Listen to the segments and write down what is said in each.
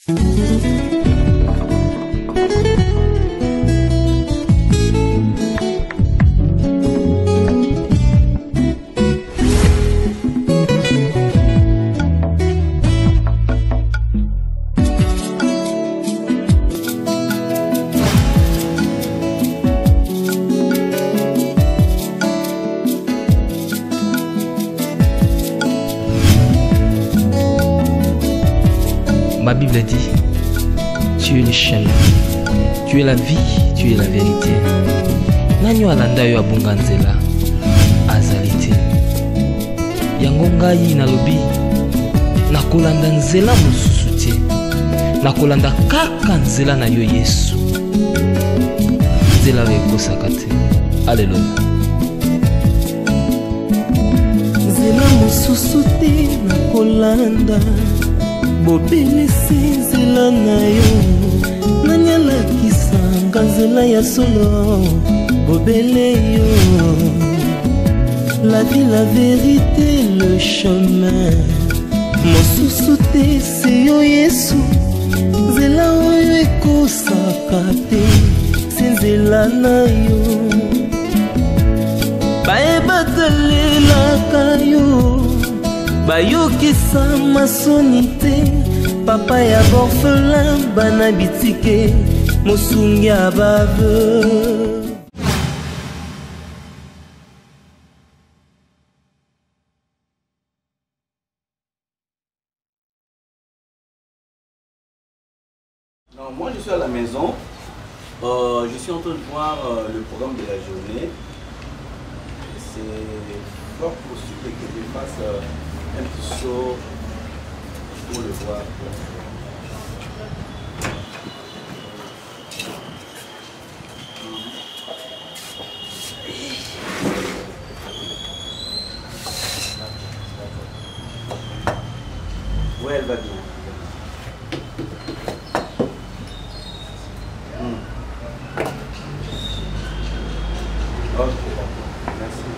Ma Bible dit, tu es le chemin, tu es la vie, tu es la vérité. Nanyo alanda yo abunga nzela azali te. Yango ngai nalobi nakolanda nzela mosusu te. Nakolanda kaka nzela na yo Yesu. Nzela oyo ekosaka te. Alleluya. Nzela mosusu te nakolanda. Bobelisi nzela na yo nani alakisanga nzela ya solo bobele yo. La vie, la vérité, le chemin mosusu te se yo Yesu. Nzela oyo ekosaka te se nzela na yo. Bayebatalelaka yo bayokisa masoni te. Papa ya borphelin bana bitike mosungi abave. Non, moi je suis à la maison, je suis en train de voir le programme de la journée. C'est fort possible que je fasse un petit saut pour le voir. Oui, elle va bien. Ok, merci.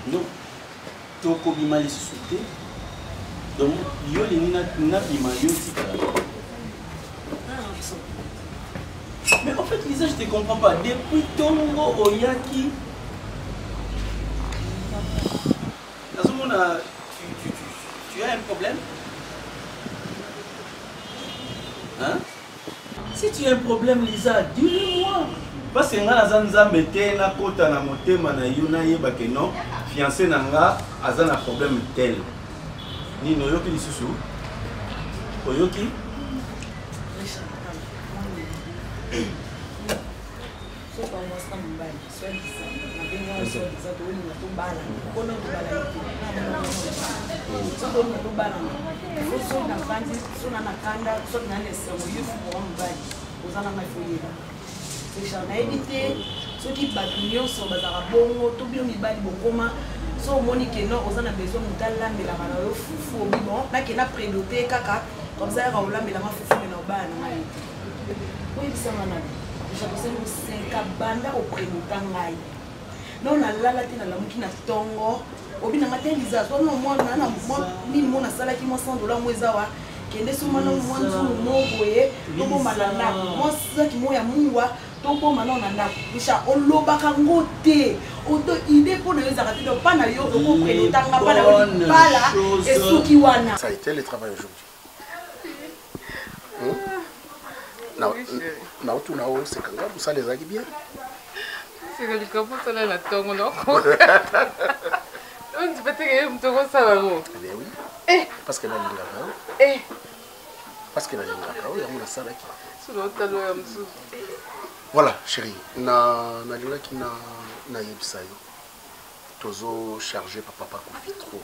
Non, toko bima les sauté. Donc, yo les nina bima yo mais en fait, Lisa, je te comprends pas. Depuis Tongo Oyaki, tu as un problème? Hein? Si tu as un problème, Lisa, dis-le-moi. Parce que nga nazanza mete na kota na motema na yo na yeba ke non fiancé nanga aza na problème tel. Ni no yoki lisusu. Oyoki? Na éviter ceux qui battent sur bazara bongo tout bien mibali bokoma so moni que non aux a besoin mutala mbela bana yo fufu bon na que na prédoté kaka comme ça ra ola mbela ma fufu mbela bana mai oui ça mana je pense que c'est ka banda au prédoté ngai non na lala tina la mukina tongo obina mateliza so no mo na mo ni mo na sala ki mo $100 mwezawa kende so mana mo nzulu mo boye to bo malanda mo sa ki mo ya muwa tombo maintenant on a bisha olobaka ngote auto idée pour nous arrêter de pas na yo ko prendre tanga pas na bala et souki wana. Ça a été le travail aujourd'hui. Na utu na o sekanga busale zaki bien. C'est que le capo ça là la tongo non. On dit peut-être que me toko ça va go. Eh oui. Eh parce que la linga ka. Eh parce que la linga ka o ya mona sala ki. Sur l'autre là ya msu. Voilà, chérie, na qui na yebisayo. Tozo chargé par papa Kofi trop.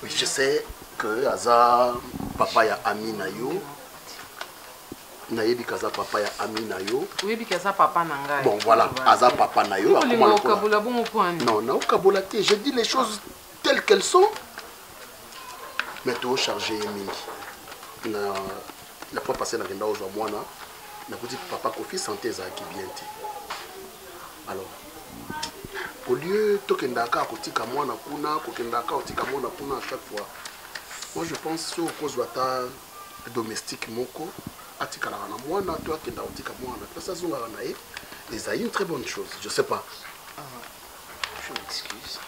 Oui, je sais que Aza papa ya Amina yo. Na yebi kaza papa ya Amina yo. Oui, bi kaza papa nanga. Bon voilà, Aza papa na yo. Non, na okabola te, je dis les choses telles qu'elles sont. Mais to chargé mingi. La fois passée na kenda ozo mwana. Je dis papa Kofi santé ça qui bien. Alors, au lieu tokendaka kotika mwana kuna kokendaka kotika mwana kuna à chaque fois. Moi je pense que cause wata domestique moko atikala na mwana to akenda kotika mwana ça zonga na e c'est une très bonne chose, je sais pas. Je m'excuse.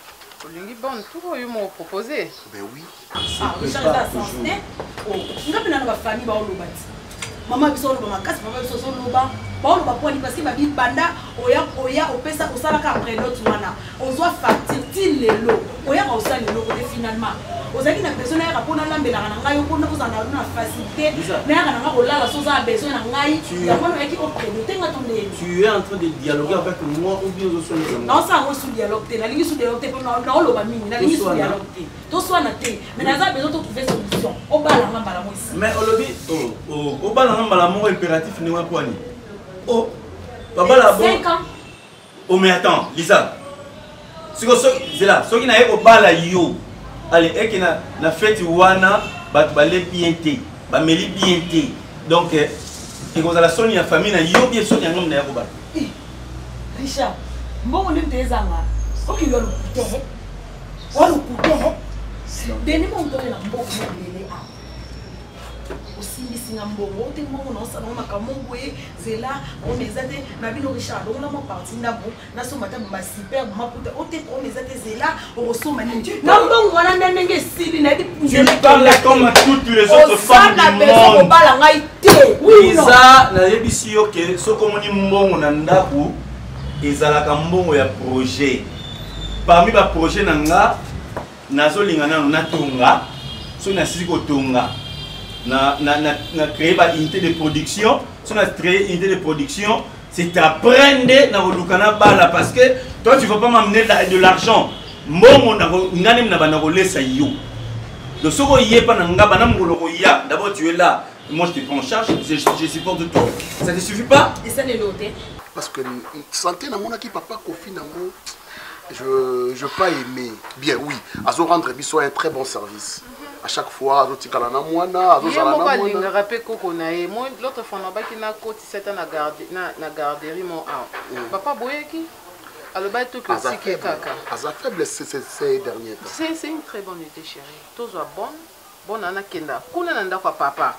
Olingi bon tout yo m'ont proposé. Ben oui. Ah, Richard là ça. Oh, ngapi na ba famille ba oloba. Maman biso oloba makasi, papa biso oloba. Ba oloba poni parce que ba bi banda oya opesa osala ka après l'autre wana. Ozwa facture til lelo. Oya ka osala lelo ko finalement. Ozaki na besoin na rapona lambela na ngai opona kozana na facilité. Na ya na kolala soza besoin na ngai. Ya mona yaki ko prédoter ngatonde. Tu es en train de dialoguer avec moi ou bien je suis non ça on sous dialogue te na lingi sous dialogue te na oloba mingi na lingi sous dialogue te. To soit na te mais na za besoin de trouver solution. O bala ngamba la mo ici. mais olobi o bala ngamba la mo impératif ni wa kwani. Oh papa la bon 5 ans. Oh mais attends Lisa. C'est là, ce qui n'a pas bala yo. Allez, et qui na fait wana bat balé bien té, ba meli bien té. Donc et quand la sonne la famille na yo bien sonne ngom na ko ba. Richard, mbongo ndi mtezanga. Oki yo lukutehe. Wa lukutehe. Deni mo ntole na mbongo ndele a. Osimbi singa mbongo, te mbongo no sa no makamongo e zela o mezate na bino Richard, on la mo parti ndabo na so mata ba super ma puta o te o mezate zela o so mani. Na mbongo wana ndenge sili na di Tu parles comme toutes les autres femmes du monde. Bala ngai te. Oui non. Ça na yebisi yo ke so komoni mbongo na ndako ezalaka mbongo ya projet. Parmi ba projet nanga nazolingana na tonga so na sisi ko tonga na créer ba unité de production so na créer unité de production c'est apprendre na kolukana bala parce que toi tu vas pas m'amener de l'argent mbongo na ngani na bana kolesa yo le soko yepa na ngaba na ngolo ko ya d'abord tu es là moi je te prends en charge je supporte tout ça te suffit pas et ça les noter parce que santé na mona ki papa Kofi nango je pas aimé bien oui azo rendre biso un très bon service à chaque fois azo tikala na mwana azo zala na mwana linga rapé koko na e moi l'autre fois na baki na koti c'est na garderie mon papa boyeki aloba to que siki kaka aza faible ces derniers temps c'est une très bonne idée chérie tozo bonne ana kenda kuna na ndako papa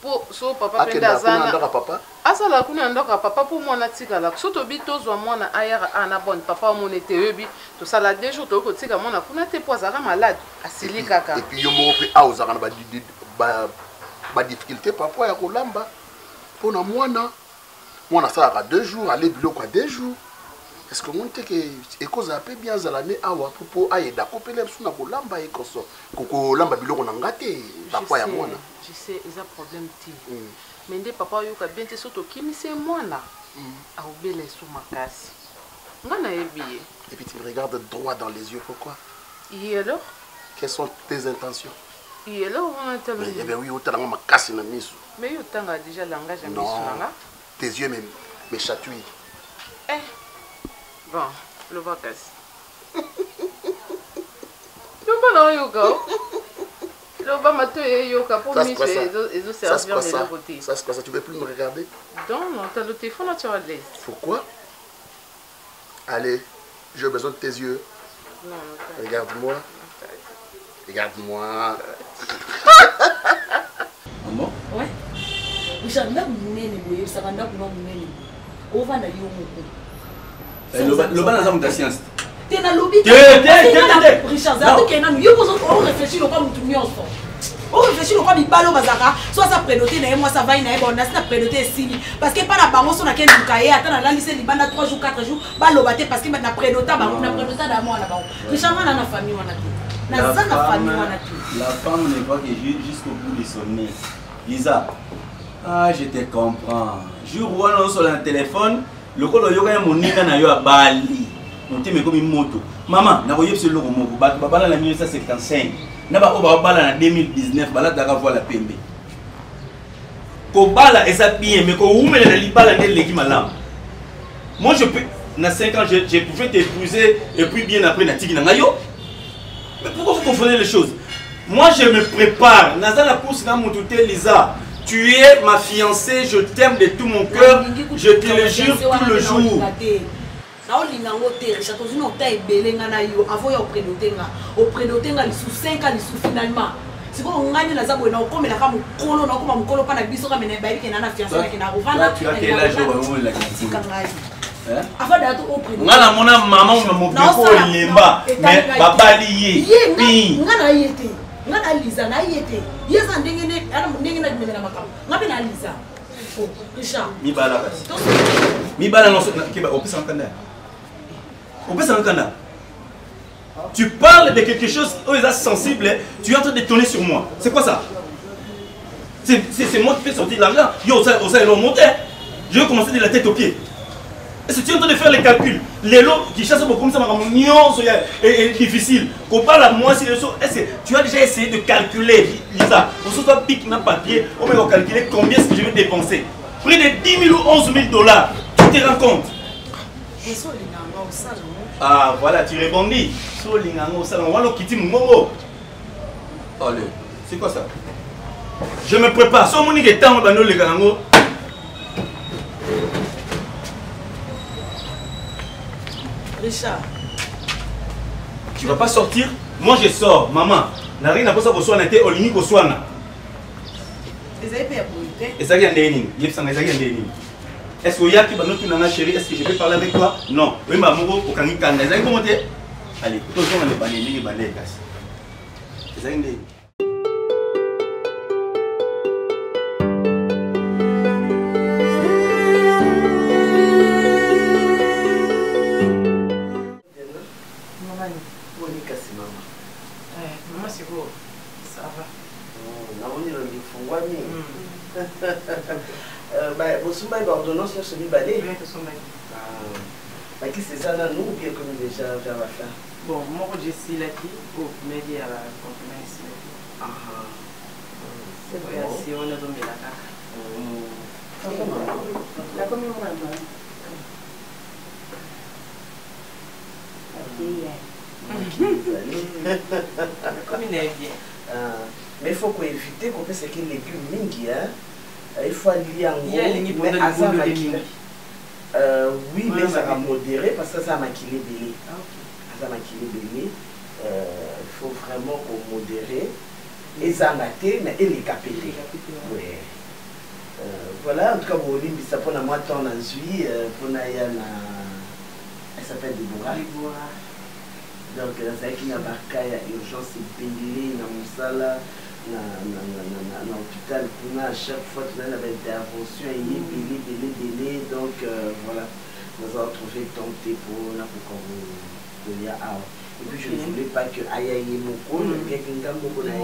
po so papa penda zana ndako papa asala kuna ndako papa pour mwana tikala so to bi tozo mwana ayara ana bonne papa mon était ebi to sala deux jours to ko tika mwana kuna te po azaka malade asili kaka et puis yo mo pe a ozaka na ba difficulté papa ya kolamba pona mwana sala 2 jours aller biloko 2 jours. Est-ce que mon teke cause a peu bien zalane awa pour aida kopele suna kolamba e koso koko lamba biloko na ngate papa ya mwana je sais ils a problème ti mais ndé papa yo ka bien te soto kimise mwana a obele sou makasi ngana ebiye et puis tu me regardes droit dans les yeux pourquoi et alors quelles sont tes intentions et alors on a tellement eh bien oui autant na makasi na miso mais yo tanga déjà langage à miso nga tes yeux même me chatouillent bon, le vacances. Tu vas dans le yoga. Le bamato et yoga pour moi, et de servir les deux côtés. Ça, c'est quoi ça? Tu ne veux plus me regarder? Non, non, tu as le téléphone naturel. Pourquoi? Allez, j'ai besoin de tes yeux. Non, non. Regarde-moi. Regarde-moi. Maman? Ouais. Richard, là, vous venez de ça va là, vous venez de on va dans le ban de science. Tu es dans le lobby. Richard, on réfléchit le comme tout le monde. On réfléchit le comme il parle au bazar. Soit ça prénoté, moi ça va, il y a un ça prénoté ici. Parce que pas la banque, on a qu'un boucaille, attends, la lycée, il y a 3 jours, 4 jours, pas le bâté parce qu'il y a un prénoté, on a prénoté d'amour là-bas. Richard, on a une famille, on a tout. La femme ne voit que jusqu'au bout de son nez. Lisa, ah, je te comprends. Jour où on est sur le téléphone, le col de yoga est mon nez na yo a Bali. On te met comme une moto. Maman, na voyé ce logo moko. Bala na 1955. Na ba ko ba bala na 2019. Bala daga voir la pembe. Ko bala et ça bien, mais ko oumele na libala ne leki malam. Moi je peux, na 5 ans, je pouvais t'épouser et puis bien après na tiki na ngayo. Mais pourquoi vous confondez les choses? Moi je me prépare. Naza la course na motoute Lisa. Tu es ma fiancée, je t'aime de tout mon cœur. Je te le jure tout le jour. naolinga yango te Richard tozwi na ota ebele nga na yo avant ya oprédote nga lisu 5 ans lisu finalement sikoyo ngani naza boye naokomelaka mokolo naokoma mokolo mpa na biso kamene bayebike na na fiancé nake na kovanatika ngai avant dato oprédote nga namona mama mobeko elemba mais babali ye nga na ye te nga na liza na ye te ye eza ndenge na dimene na makambo nga mpe na liza Richard mibala kasi mibala opesa nkanda opesa nkanda. Tu parles de quelque chose où ils sont sensibles, tu es en train de tourner sur moi. C'est quoi ça? C'est moi qui fais sortir l'argent. Yo, ça ils l'ont monté. Je vais commencer de la tête aux pieds. Est-ce que tu es en train de faire les calculs? Les lots qui chassent beaucoup comme ça, c'est difficile. Qu'on parle à moi, si est-ce que tu as déjà essayé de calculer, Lisa? Pour ce soit pique dans papier, on va calculer combien est-ce que je vais dépenser. Près de 10 000 ou 11 000 $. Tu te rends compte? Ah voilà, tu rebondis. Allez, c'est quoi ça? Je me prépare. Si on est temps, on les gango. Richard. Tu vas pas sortir? Moi je sors, maman. N'a rien à voir ça pour soi, on était au limite pour soi. Et ça vient d'Ening. Est-ce qu'il y a qui va nous faire chérie? Est-ce que je vais parler avec toi? Non. Oui, ma maman, au Kangi Kanda. Est-ce que vous allez? Allez, tout le monde est banni, il est banni. Est-ce que maman, c'est beau. Ça va. Vous avez une ordonnance sur ce balai? Qui c'est ça là, nous ou bien comme déjà vers la fin? Bon, moi je suis là pour m'aider à la conférence. C'est vrai, si on a donné la carte. La commune Comme il est bien. Mais il faut qu'on évite qu'on fait ce qu'il est légumes mingi, hein. Il faut aller en gros. Oui, mais ça va modérer parce que ça m'a maquillé belé. Ça m'a maquillé belé. Il faut vraiment qu'on modère. Et ça m'a été, mais il est capité. Oui. Voilà, en tout cas, ça prend à moi de temps en juillet pour elle s'appelle Déborah. Donc, c'est qu'il y a urgence belé dans mon salle. Dans l'hôpital, à chaque fois que nous avons une intervention, il y a délai, donc voilà, nous avons trouvé tenté pour qu'on y a. Et puis je ne voulais pas que aïe mon coup, quelqu'un beaucoup d'aïe.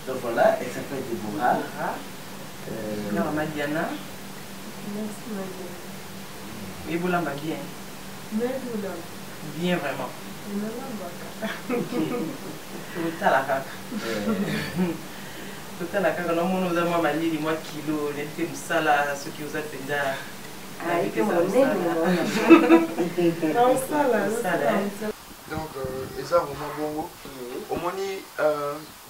Donc voilà, elle s'appelle Déborah. Non, Madiana. Merci Madiana. Et vous l'avez bien? Bien vraiment. Total la caca. Total la caca. Non, nous avons malé les mois kilo, les films sala, ceux qui vous ont fait ça. Donc, et ça vraiment bon. Au moins,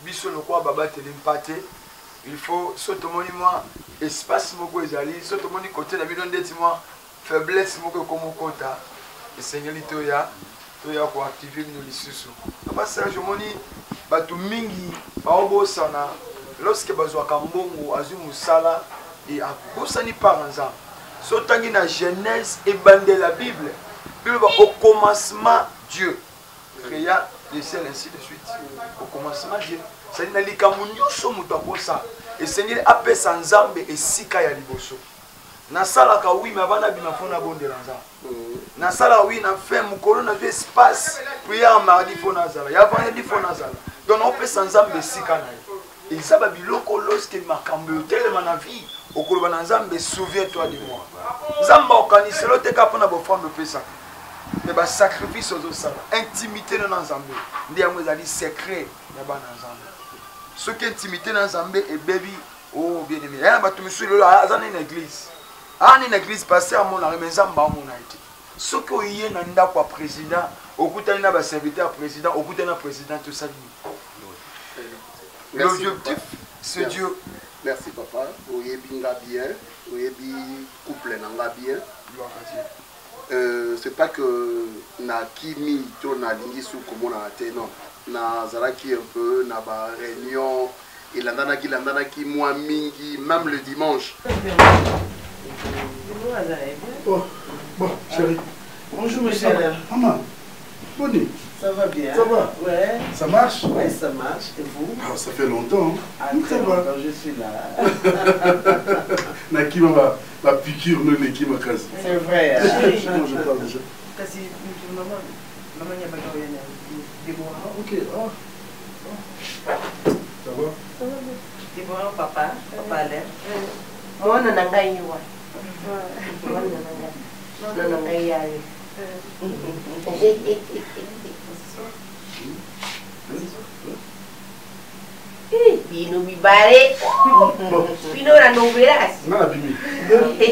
biso le quoi baba te l'impaté. Il faut surtout moi espace moko ezali, surtout moi côté la bidon d'être moi faiblesse moko comme kota. Et Seigneur litoya. Pour activer nos lissus. Parce que je me dis, batu mingi, baobo sana, lorsque bazwa kambongo, azumu sala, et à bosani par ensemble. Sotangi na Genèse et bande la Bible. Bible au commencement Dieu créa les ciels ainsi de suite. Au commencement Dieu. C'est na likamunyo so mutakosa. Et Seigneur appelle sanzambe et sika ya liboso. Na sala ka oui mais bana bina fona bonde lanza. Na sala oui na fait mukolo na vie espace prière mardi fona zala. Ya vendredi fona zala. Donc on peut sanzambe sika na. Et ça ba biloko lorsque makambo tellement na vie okolo bana nzambe souviens-toi de moi. Nzamba okaniselo te ka pona bo fond de pesa. Mais ba sacrifice aux sala. Intimité na nzambe. Ndi ya mwezali secret ya bana nzambe. Ce qui intimité na nzambe et baby oh bien aimé. Ya ba tumisu lelo azana une église. Ah, une église passée à mon arrêt, mais en bas, mon été. Ce que y a dans le président, au coup d'un serviteur président, au coup d'un président, tout ça. L'objectif, c'est Dieu. Merci, papa. Vous avez bien, vous avez couple bien. c'est pas que na kimi to na lingi sou comme on a été non na zalaki un peu na ba réunion et landana ki moi mingi même le dimanche. Oh, bon chérie. Bonjour monsieur. Maman. Bonne nuit. Ça va bien? Ça va? Ouais. Ça marche? Ouais, ça marche. Et vous? Ah, ça fait longtemps. Ah, ça va. Je suis là. Nakima ma piqûre ne Nakima casse. C'est vrai. Moi je parle déjà. Maman, il n'y a pas de Déborah. Ok. Oh. Ça va? Déborah, papa Alain. Moi, je n'ai pas Bino bibare. Bino la novela. Non, la bimi.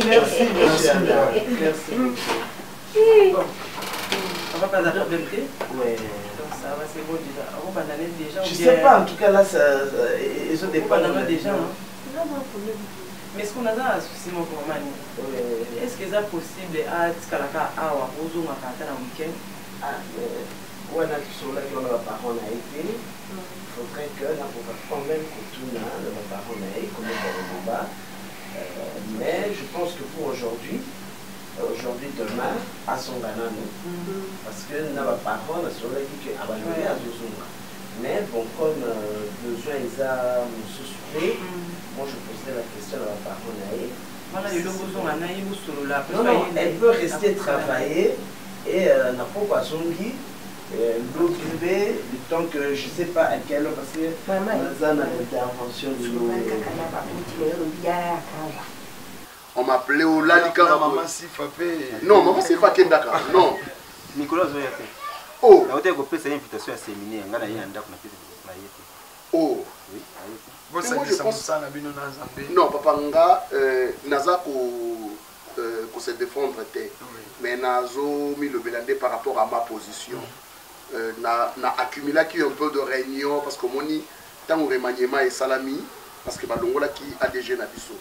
Merci. On va pas d'apprendre. Ouais. Donc ça va, c'est bon déjà. On va aller déjà. Je sais pas, en tout cas là, ils ont des problèmes déjà. Mais ce qu'on a dans la souci, mon commande, est-ce que c'est possible à Tskalaka à Warozo, à Kata, en week-end? Ah, mais on a toujours là qu'on a la parole à été. Il faudrait que là, on va quand même continuer la parole à être, comme on va. Mais je pense que pour aujourd'hui, demain, à son gagnant, parce que nous avons la parole sur la qui est abandonnée à Zozunga. Mais bon, comme besoin, ils ont soufflé. Moi, je posais la question à la parole à elle. Non, elle peut rester travailler et n'a pas son guide, l'occuper du temps que je ne sais pas à quelle heure, parce que dans l'intervention de l'eau. On m'appelait au Lalika. Maman si frappé. Non, maman si frappé d'accord. Non. Nicolas Zoyate. Oh. La hôtel a fait une invitation à séminaire. Oh. Oui. Non, papa nga naza ko se défendre té. Mais nazo mi le belandé par rapport à ma position. Na accumulé qui un peu de réunion parce que moni tant remaniement et salami parce que badongola qui ADG na biso.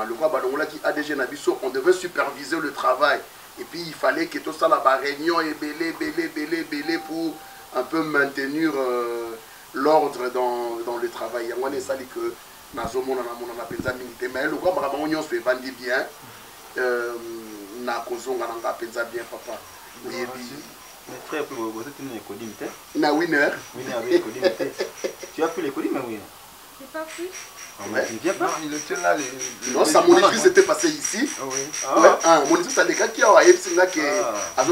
Le quoi badongola qui ADG na biso, on devait superviser le travail et puis il fallait que tout ça la réunion et belé pour un peu maintenir l'ordre dans le travail. On est sali que nazomona na penza mingi mais le quoi makambo nyonso se vandi bien na kozonga na penza bien papa. Oui. Mais frère, vous êtes une économie. Na winner. Winner avec économie. Tu as pris l'économie, mais oui. J'ai pas pris. Non, il était là. Non, sa monitrice s'était passée ici. Monitrice, ça les gars qui ont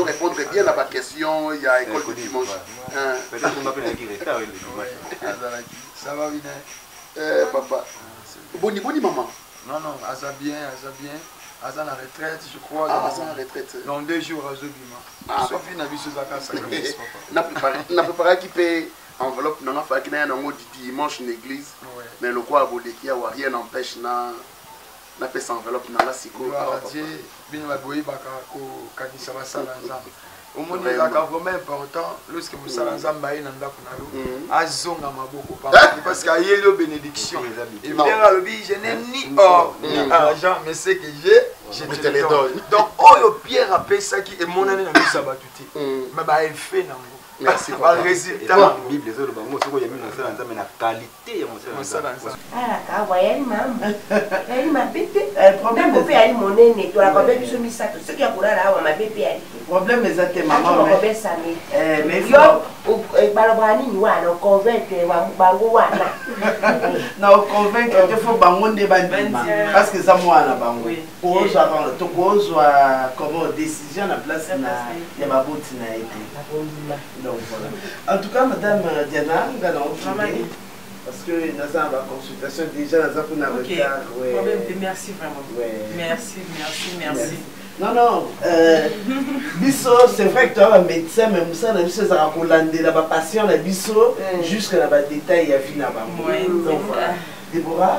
répondre bien à ma question. Il y a école du dimanche. Peut-être qu'on m'appelle un guiré. Ça va, Winner. Papa. Boni, maman. Non, Aza bien. Aza la retraite, je crois. Aza la retraite. Dans 2 jours, Aza Bima. Sauf une avis sur la casse. N'a préparé qui paye enveloppe, n'a pas fait qu'il y ait un dimanche en église. Mais le quoi, qui a rien n'empêche, n'a pas fait enveloppe, n'a pas siko. Bien, ma boye, Bakako, Kanisa Masala. Au moins, il y a vraiment important lorsque vous savez que vous avez un zonga maboko parce qu'il y a une bénédiction. Et bien, je n'ai ni or ni argent, mais ce que j'ai, je te le donne. Donc, oh, Pierre a payé ça qui est mon année dans le sabbat. Mais il fait non. Merci. Le résultat, la Bible, les autres, il y a mis la qualité de mon salaire. Ah, voyez, maman. Elle m'a bébé. Le problème, c'est que mon nez, tu as pas vu ce message. Ce qui a pour là, on m'a bébé. Le problème, c'est que maman. Mais il faut. Balabrani, on convaincre, on convaincre qu'il faut bangonde parce que ça moi na bango. Pour comment décision à place na ma boutique na été. Donc voilà. En tout cas, madame Diana, nous allons parce que nous avons la consultation déjà nous avons un retard. Merci vraiment. Merci. Non. Bisso, c'est vrai que tu as un médecin, mais nous sommes à Colande, la patient, la bisso, jusqu'à la détail, il y a fini là-bas. Donc voilà. Déborah,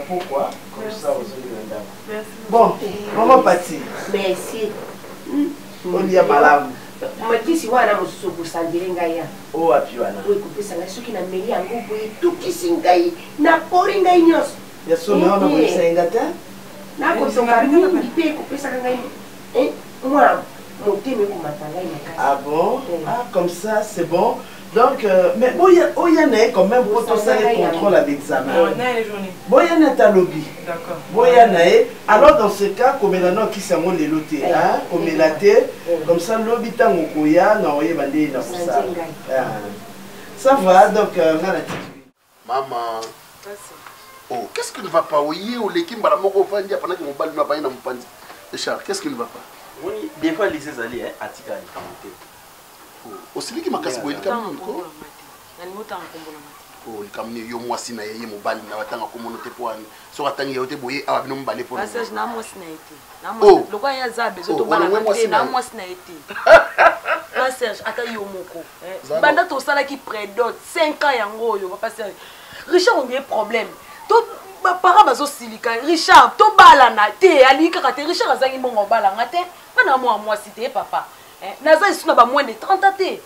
pourquoi comme ça, vous avez bon, maman Pati. Merci. On y a malade. Matisi wana musuku sandire ngaya. Oh apiwana. Oui, kupesa ngasuki na meli yangu boye tukisi ngai na pori ngai nyos. Ya so na ona boisa ngata. Na ko songa mingi pe kupesa ngai. Moi, mon thé me combattant là, il est cassé. Ah bon? Ah, comme ça, c'est bon. Donc, mais bon, il y a quand même pour tout ça les contrôles avec l'examen. Bon, il y a un lobby. D'accord. Bon, il y a alors dans ce cas, comme il y a qui s'est les lotés, comme il a été, comme ça, lobby tant au Koya, non, il y a bandé dans ça. Ça va, donc, on a la petite. Maman. Oh, qu'est-ce qui ne va pas? Oui, ou l'équipe, pendant que mon bal n'a pas eu dans mon panier. Charles, qu'est-ce qui ne va pas? Oui, des fois, les alliés, à Tika, ils monter. Aussi, qui m'a cassé pour être comme oh, il camine yo moi si na yé mobile na watanga communauté pour an so atanga yote boye a bino mbale pour passage na moi si na été na moi lokwa ya zabe zo to bala na moi si na été passage ata yo moko banda to sala ki prédote 5 ans yango yo papa Serge Richard on a problème to para bazo silika Richard to bala na te ali kaka te Richard azangi mbongo bala ngate bana moi si te papa naza isuna ba moins de 30 ans te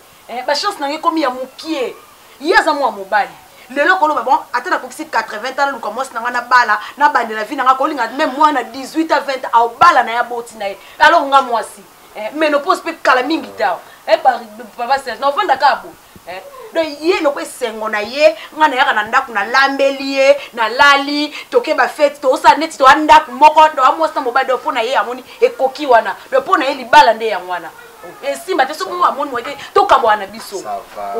ba chance na komi ya mukie yaza moi mobile lelo kolo ba bon atena ko 80 ans lu commence na ngana bala na bande la vie na ko linga même moi na 18 à 20 au bala na ya boti na alors nga moi si ménopause peut kala mingi tao par papa Serge na vanda kabo do ye lo ko sengo na ye ngana ya kana ndaku na lambeli na lali toke ba fête to sa net to ndaku moko do amos na mobile do pona ye amoni ekoki wana do pona ye libala nde ya mwana simba te so mo amoni mo te to kabwana biso ça va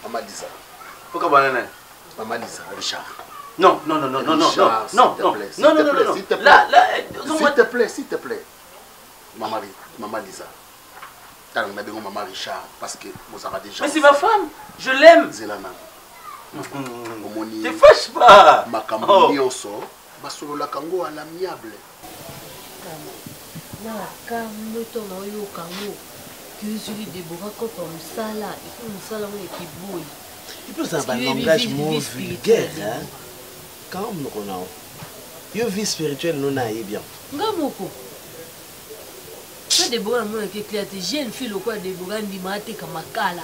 Maman Lisa. Pourquoi banane? Maman Lisa, Richard. Non, non, non, non, non, non, non, non, non, non, non, s'il te plaît, s'il te plaît. Maman Lisa. On a besoin de Maman Richard parce que vous avez déjà. Mais c'est ma femme, je l'aime. Zelana. Ne fâche pas. Ma camouille au sort. Basolo la kango à l'amiable. Na kamno to na yo kango. Usually Déborah quand on sala, il faut une salle où il bouille. Il peut avoir un langage moins vulgaire, hein? Quand on a une vie spirituelle, nous n'avons bien. Ngamoko. Quand Déborah m'a dit que jeune fille, quoi Déborah dit m'a comme makala.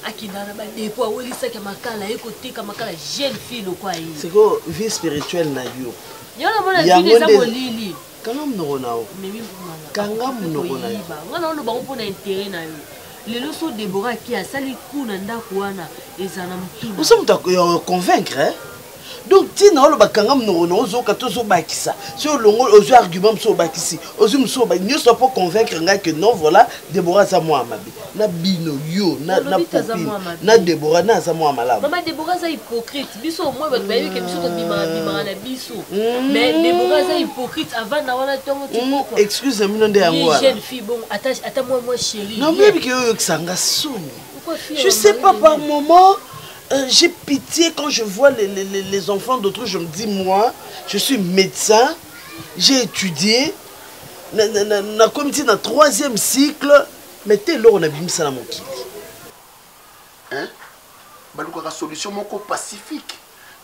Akindana ba depo woli sa ka makala ekote ka makala jeune fille quoi. C'est quoi vie spirituelle na yo? Yana mona dit les amolili. Kangam no nao. Kangam no nao. Ngana lo ba ko na intérêt na yo. Lelo so Déborah qui a sali kuna ndako wana ezana mutuna. Nous sommes convaincre hein. Donc tina lo ba kangam no nao zo ka to zo bakisa. Sur longo ozo argument so bakisi. Ozo mso ba nous sommes pour convaincre nga que non voilà Déborah za moi mabe. Na bino yo na popine. Na Déborah na za moi malama. Maman Déborah za hypocrite. Biso moi ba bayo ke biso to bima na biso. Mais Déborah za hypocrite avant na wana tongo tipo quoi. Excusez-moi ndé yango. Jeune fille bon attends moi chérie. Non mais que yo sanga soni. Je sais pas par moment j'ai pitié quand je vois les enfants d'autres. Je me dis, moi, je suis médecin, j'ai étudié, comme dit, dans le 3e cycle, mais t'es là, on a mis ça dans mon kit. Hein? La solution pacifique.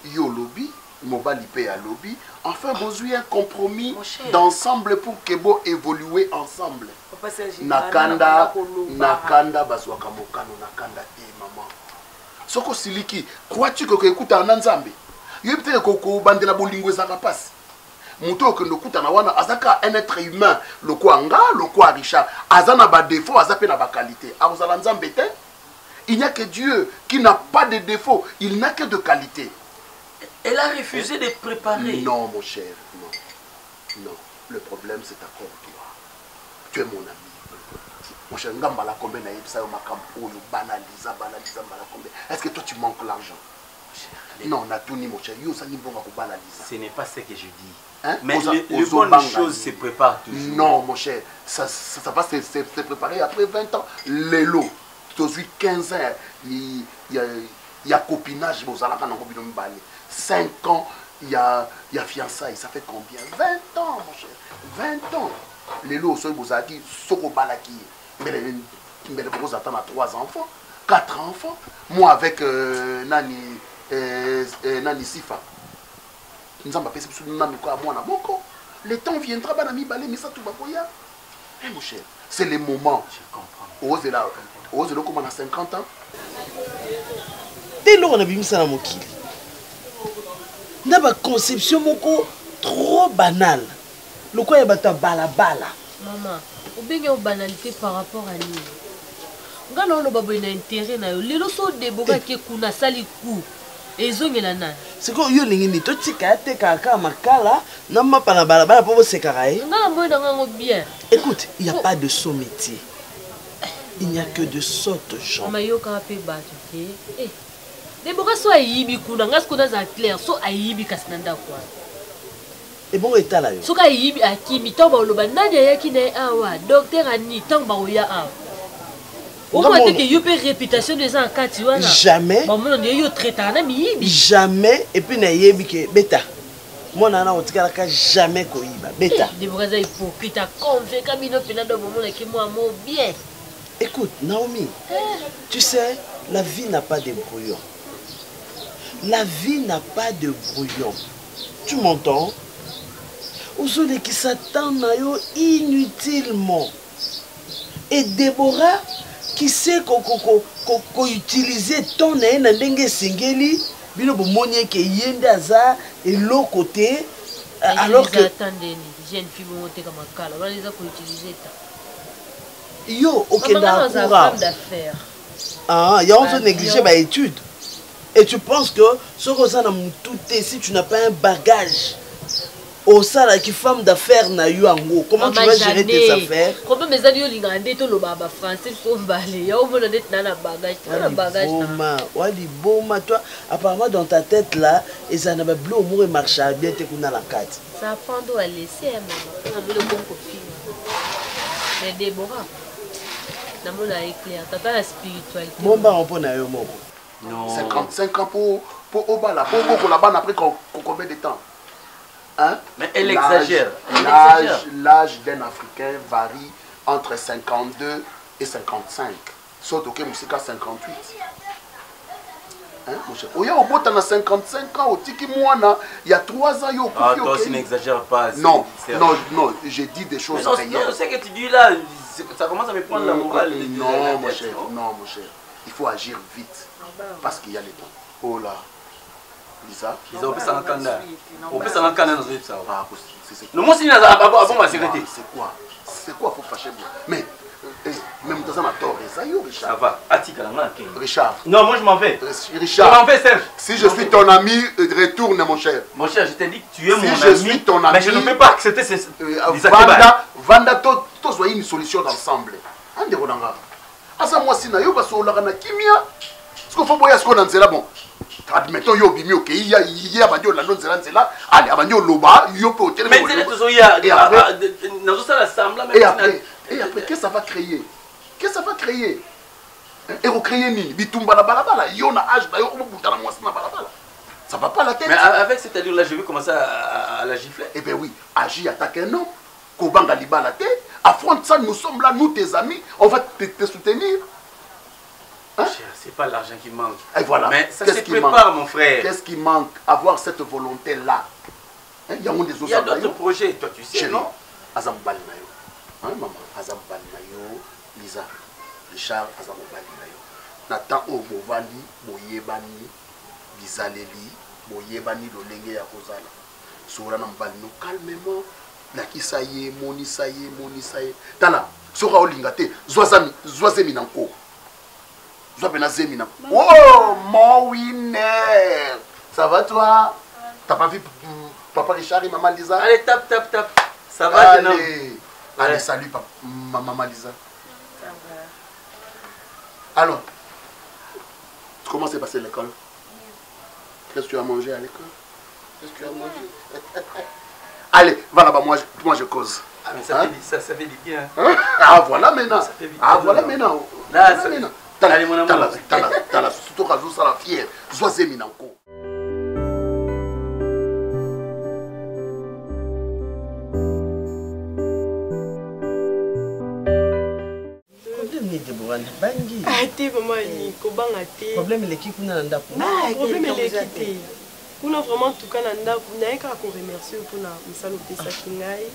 Yo lobby, mobile IP à lobby. Enfin, besoin un compromis d'ensemble pour que vous évoluer ensemble. Nakanda, bazwaka mokano, nakanda, maman. Soko siliki, crois-tu que écoute en Nzambe? Il peut que bandela bolingo ezaka passe. Muto que no kuta na wana azaka un être humain, le quoi nga, le quoi Richard, azana ba défaut, azape na ba qualité. Azala Nzambe te? Il n'y a que Dieu qui n'a pas de défaut, il n'a que de qualité. Elle a refusé de préparer. Non mon cher, non. Non, le problème c'est ta corps. Tu es mon ami. Mon cher, est-ce que toi tu manques l'argent? Non, on a tout ni mon cher. Ce n'est pas ce que je dis. Hein? Mais le bonne chose se prépare toujours. Non, mon cher, ça va se préparer après 20 ans. Les lots, 15 ans, il y a copinage, 5 ans, il y a fiançailles. Ça fait combien? 20 ans, mon cher. 20 ans. Les lots, Bozaki, Soko Balaki. Mais vous attendez à 3 enfants, 4 enfants. Moi avec Nani Sifa. Le temps viendra, mon cher, c'est le moment. Je comprends. Ose là, comme on a 50 ans. Dès lors, on a vu ça dans mon kili. On a une conception trop banale. Le quoi est bala bala. Maman. obenge o banalité par rapport à nini nga na oloba boye na intérêt na yo lelo so odebokaki kuna asali cour ezongela nani sikoyo yo olingi nini totika ateka kaka makala na mapa na balabala mpo bosekaka ye nga na moyo na ngango bien. Écoute, il n'y a pas de saut métier. Il n'y a que de sottes gens. Mais yo ka pe bato te. Eh. Deboka so ayibi kuna ngas kuna za clair so ayibi kasinanda kwa. Et bon état là yo. So ka ayibi akimi to ba loba nani ayaki na awa docteur ani tant ba oya awa. On va dire que yo pe réputation des en kati wana. Jamais. Ba mon yo traiter na mi yibi. Jamais et puis na yebi ke beta. Moi nana otikalaka jamais koyiba beta. Deboka za hypocrite convaincu bino penado mo na ki moi mo bien. Écoute, Naomi, tu sais, la vie n'a pas de brouillon. La vie n'a pas de brouillon. Tu m'entends? Aujourd'hui qui s'attendent inutilement. Et Déborah, qui sait qu'on utiliser ton nandenge singeli, bino bomonye ke yende aza et l'autre côté, alors que attendez, jeune fille monter comme un cal, on va les utiliser ça. Yo, ok, d'accord. Ah, il y a on négligé ma étude. Et tu penses que ce que ça n'a tout si tu n'as pas un bagage, au salaire qui femme d'affaires n'a eu en gros, comment tu vas gérer tes affaires? Comment mes amis ont gardé tout le baba français sont balés. Il y a au moins un bagage, un bagage. Wali boma, toi, apparemment dans ta tête là, et ça n'a pas bleu au mot et marché à bien te kuna la carte. Ça prend d'où à laisser, maman. On a le bon copine. Mais Déborah. Bon bah on peut na yo moko. Non. 55 ans pour Obala, pour beaucoup là-bas après combien de temps? Hein? Mais elle exagère. L'âge d'un Africain varie entre 52 et 55. Sauf que Moussika 58. Hein, mon cher? Oya Obota na 55 ans, au Tiki Mouana, il y a 3 ans, yo. Ah, toi aussi n'exagère pas. Non, non, j'ai dit des choses réelles. Non, ce que tu dis là, ça commence à me prendre la morale. Non, mon cher, non, mon cher. Il faut agir vite. Parce qu'il y a le temps. Oh là. Lisa. Lisa, on peut s'en entendre. On peut s'en entendre dans une salle. Non, moi, c'est la sécurité. C'est quoi pour fâcher? Mais, même dans un tort, Richard. Ça va. Richard. Non, moi, je m'en vais. Richard. Je m'en vais, Serge. Si je suis ton ami, retourne, mon cher. Mon cher, je t'ai dit que tu es mon ami. Si je suis ton ami. Mais je ne peux pas accepter ces. Vanda, tous une solution d'ensemble. Anderonanga. Asa moi si na yo baso la na kimia. Ce qu'il faut boya ce qu'on en là bon. Admettons yo bimi OK, il y a bandio la non nzela. Allez, abandio loba, yo peut hôtel. Mais c'est tout y a dans ça l'assemblée même. Et après qu'est-ce que ça va créer? Qu'est-ce que ça va créer? Et recréer ni bitumba la balabala, yo na âge na yo ko butana moi na balabala. Ça va pas la tête. Mais avec cette allure là, je vais commencer à la gifler. Eh bien oui, agis, attaque un homme. Kobanga libala te, affronte ça, nous sommes là, nous tes amis, on va te soutenir. Hein? C'est pas l'argent qui manque. Et voilà. Mais ça se prépare, mon frère. Qu'est-ce qui manque? Avoir cette volonté-là. Hein? Il y a d'autres projets, toi tu sais, non? Azambal Nayo. Hein, maman? Azambal Nayo, Lisa, Richard, Azambal Nayo. Nathan Obovandi, Boyebani, Bizaleli, Boyebani, Lolenge ya Kozala. Soura Nambalino, calmement. Nakisa ye, monisa ye, monisa ye. Tala, sora olingate, zoazemi nanko. Zoapena zemi nanko. Oh, mon winner. Ça va toi? T'as pas vu papa Richard et maman Lisa? Allez, tape. Ça va, allez, salut papa, maman Lisa. Ça va. Alors, comment s'est passé l'école? Qu'est-ce que tu as mangé à l'école? Qu'est-ce que tu as mangé? Allez, va là-bas, moi je cause. Ah, mais ça, hein? ça fait du bien. Hein? Ah, voilà maintenant. Ah, voilà maintenant. Là, ça maintenant. Allez, mon amour. T'as la surtout rajout ça la fière. Zoazé Minanko. Problème il est qui qu'on a dans problème il est qui on a vraiment tout cas nanda n'a qu'à qu'on remercier pour la misalo pesa kingai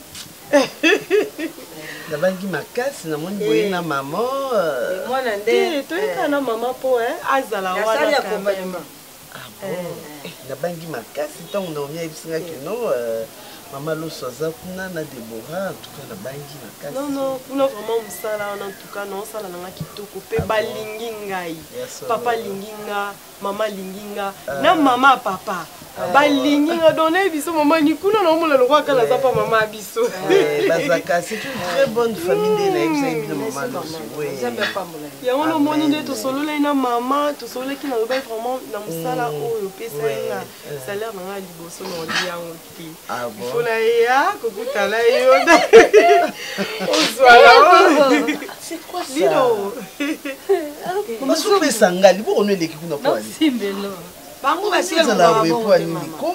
la bangi makasi na moni boye na maman moi nande toi kana maman po azala wala accompagnement nabangi makasi ntango naomi ayebisingaki no mama loso aza kuna na Debora en tout cas nabangi makasi. Non kuna vraiment mosala wana en tout cas naosala nanga kitoko mpe balingi ngai papa alingi nga mama alingi nga na mama papa balingi nga donne biso mama ni kuna naomona lokwa kala za pa mama biso bazaka c'est une très bonne famille de nayebisangi bino mama loso yango nomoni nde tosolola na mama tosololaki na lobai vraiment na mosala oyo opesa nga salaire nanga liboso na oli yango te mpona ya kokutana yo ozwala lino basopesa nga libo ono eleki kuna po ali bango basizala boye po ali liko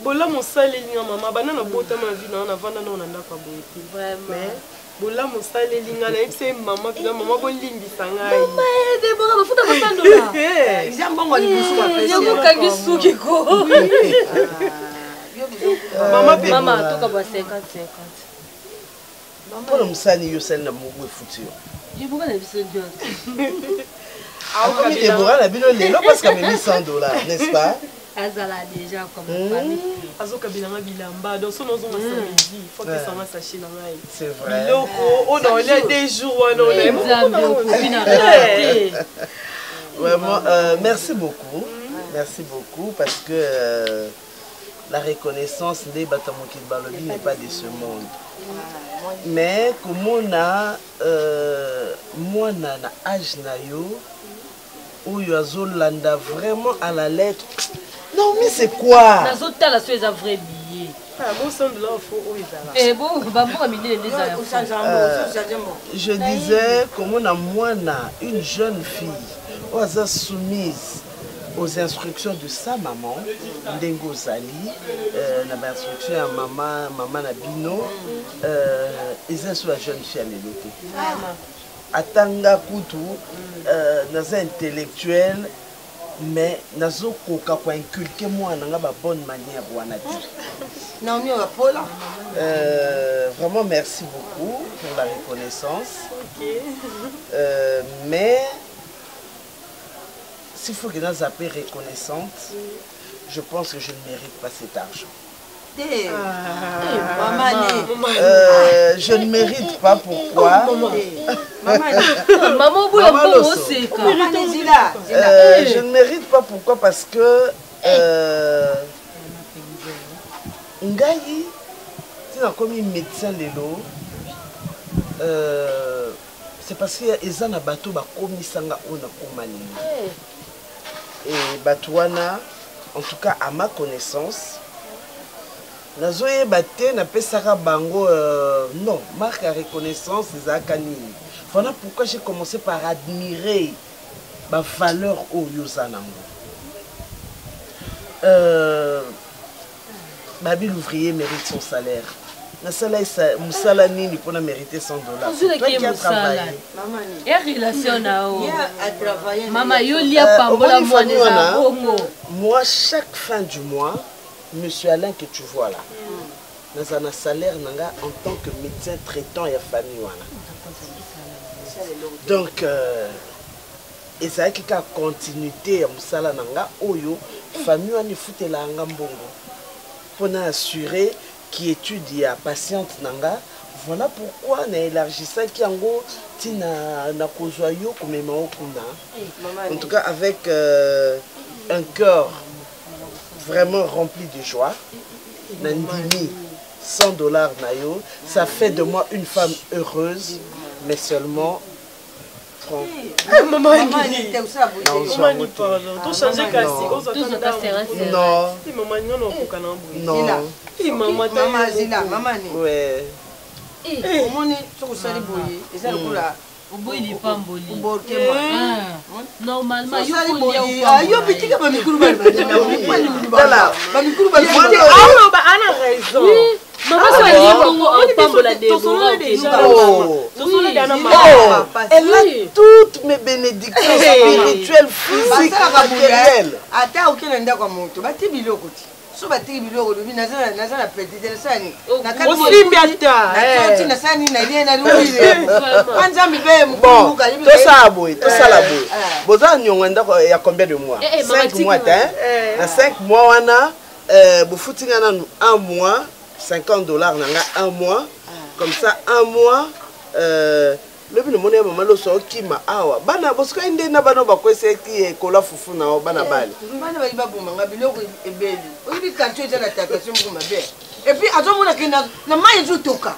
bola mosaleli nga mama bana na botama vi na vanda na na ndako boye te mais bola mosaleli nga na yebisa mama pina mama bolimbisa ngai mama toka ba 50-50 mpona mosali yo osali na moko efuti yo Debora na biso Debora na bino lelo parce qu'amemi $100, n'est-ce pas? azala déjà comme famille azokabilanga bilamba donc sono ozonga samedi faut que ça va sacher na ngai c'est vrai biloko on a les des jours on vraiment merci beaucoup parce que la reconnaissance des batamoki balobi n'est pas de ce monde mais comme on a moi na âge na yo oyo azolanda vraiment à la lettre. Non mais c'est quoi? Nazotala so eza vrai billet. Bon son de là faut où ils allent. Bon ba mboka minene des je disais comment on a moi na une jeune fille oza soumise aux instructions de sa maman ndengo zali na ba instruction ya maman na bino eza sur la jeune fille à l'éloté. Atanga kutu naza intellectuel mais nazo koka kwa inculquer moi na ba bonne manière wana ti Naomi Wapola vraiment merci beaucoup pour la reconnaissance mais s'il faut que nous appelions reconnaissante je pense que je ne mérite pas cet argent. Je ne mérite pas pourquoi. Je ne mérite pas pourquoi parce que Ngai, si on a commis médecin lelo, c'est parce qu'il y a des bateaux qui commis sanga on a commis. Et batouana, en tout cas à ma connaissance. Nazoye baté na pesara bango non marque à reconnaissance ezakani. Voilà pourquoi j'ai commencé par admirer ma valeur au Yozanango. Babi l'ouvrier mérite son salaire. Na sala musala nini pour mériter $100. Toi qui as travaillé. Et relation na o. A travaillé. Maman yo lia pambola moi des abongo. Moi chaque fin du mois Monsieur Alain que tu vois là, nous avons un salaire en tant que médecin traitant et famille. Donc, et ça qui a continuité à Moussala Nanga, Oyo, famille ni foute la Ngambongo. Pour assurer qui étudie à patiente Nanga, voilà pourquoi on a élargi ça qui en gros, Tina Nakozoyo comme Maokuna. En tout cas, avec un cœur vraiment rempli de joie. Nandimi, $100 nayo, ça fait de moi une femme heureuse, mais seulement maman était aussi à vous. Maman n'y parle. Tu changes cassi. Non. Maman n'y en a aucun non. Maman Zila, maman ni. Ouais. Maman ni sur le salé boyé. Et ça le coup là. Il est pas mboli. Normalement, il y a yo petit que mami kuru bal. Voilà. Mami kuru bal. Ah bah ana raison. Maman ça dit bongo en pambola Debora déjà. Elle a toutes mes bénédictions spirituelles, physiques, matérielles. Ata okena ndako moto. Bati biloko ti. so batiki biloko lobi naza na petite nasani osimbi ata nakoti nasani na lie na luile anzambi be bon tosala boye boza nyongo ndako ya combien de mois 5 mois na 5 mois wana bofutinga nanu 1 mois $50 nanga 1 mois comme ça 1 mois lobi le mona mama lo so kima awa bana boska inde na bana bakwese ki kola fufu na bana bali bana bali babuma ngabiloko ebeli oyibi kancho eza tata simbu mabe et puis azomona kina na mayi zutoka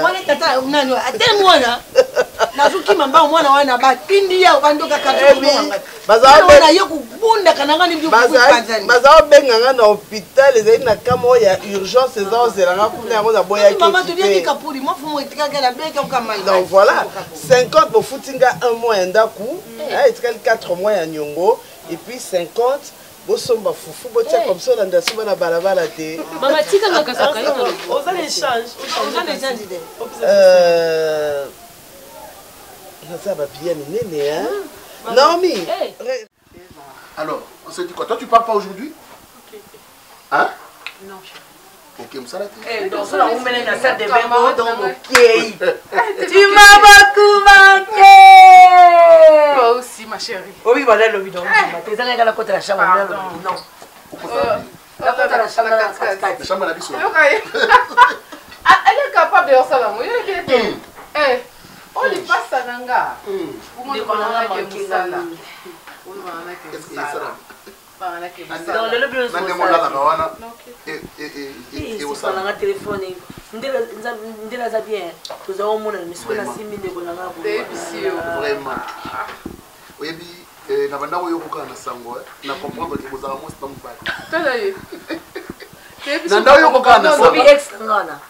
wale tata nani atele mwana nazuki mamba mwana wana ba kindi ya bandoka kancho baza yoku bunda kananga ni byo baza benga na hôpital ezali na kamo ya urgence ezao zelanga kuna yango za boya ki maman tu dis kapuri moi fumo etikaka na beka kama donc voilà 50 pour footinga 1 mois ndaku etikali 4 mois ya nyongo et puis 50 bosomba fufu botia comme ça dans soba na balabala te mama tika ngaka saka yo oza l'échange idée ça va bien nene hein Naomi alors on se dit quoi toi tu pars pas aujourd'hui hein non ok Moussala donc ça on met dans salle de bain dans mon pied tu m'as beaucoup manqué toi aussi ma chérie oui voilà le bidon tu es allé à la côte de la chambre non la côte de la chambre la chambre la biso elle est capable de faire ça là moi eh on lui passe ça nanga on lui parle que ça là on lui parle que ça là dans le bureau na ndemo la kawana et au salon na téléphone ndela za bien tuza omona misuko na simi ndeko na ngabo vraiment oyebi na banda ko yokuka na sango na comprendre que bozala mo stam ba tala ye na ndawo yokuka na sango obi ex ngana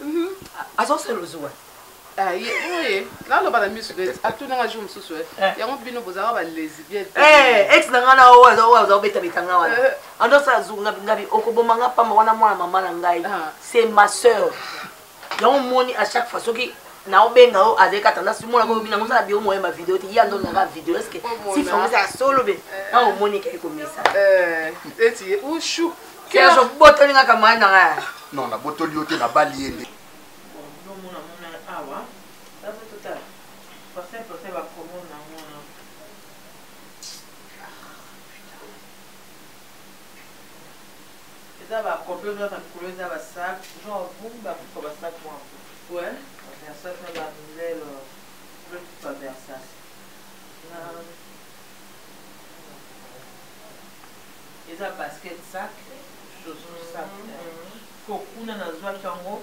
aso se lozuwa oui là le bala misu atuna nga jour mususu yango bino bozala ba lesbienne ex ngana owa beta bitanga wana ando sa zunga ngabi okoboma nga pamba wana mwana mama na ngai c'est ma sœur yango moni à chaque fois soki na obenga o azeka tendance mona ko bina ngosala bio moye ma vidéo ti yando na vidéo est-ce que si femme ça solo be na o moni ke ko misa eti ushu ke zo botoli nga kama na nga non na botoli yote na baliende awa sasa tuta procès va comment na mona eza ba complet na couleur eza ba sac genre bomba pour ba sac moi ouais ça c'est la nouvelle le pas Versace eza basket sac chose sac pour kuna na zwa kango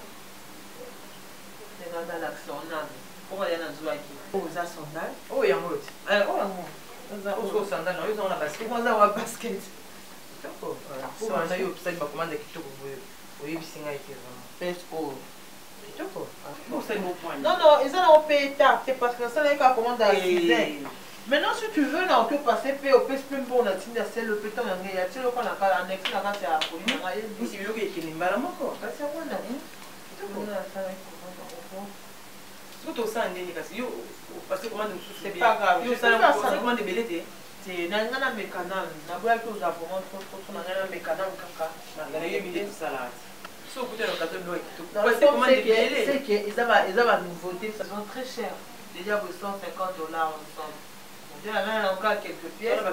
dans l'action on va aller dans Zouaki aux sandales oh yango oh sandales ils ont la basket moi ça va basket pour on a eu ça va commander kitoko oui bisinga été non non ils ont payé tard c'est parce que ça n'est qu'à commander à 6 heures maintenant si tu veux on peut passer payer au plus pour la tine c'est le péton il y a tu le qu'on a annexe là quand c'est à Pauline là il si le qui est nimbala moko ça c'est quoi là tout au sein de yo parce que comment c'est pas grave yo ça comment de belete c'est na ngana mécanal na boya que za pour trop na ngana mécanal kaka na yo milé salade so écoutez le cadeau de tout parce que comment de belete c'est que ils avaient nouveauté ça sont très cher déjà pour $150 ensemble on dit là encore quelques pièces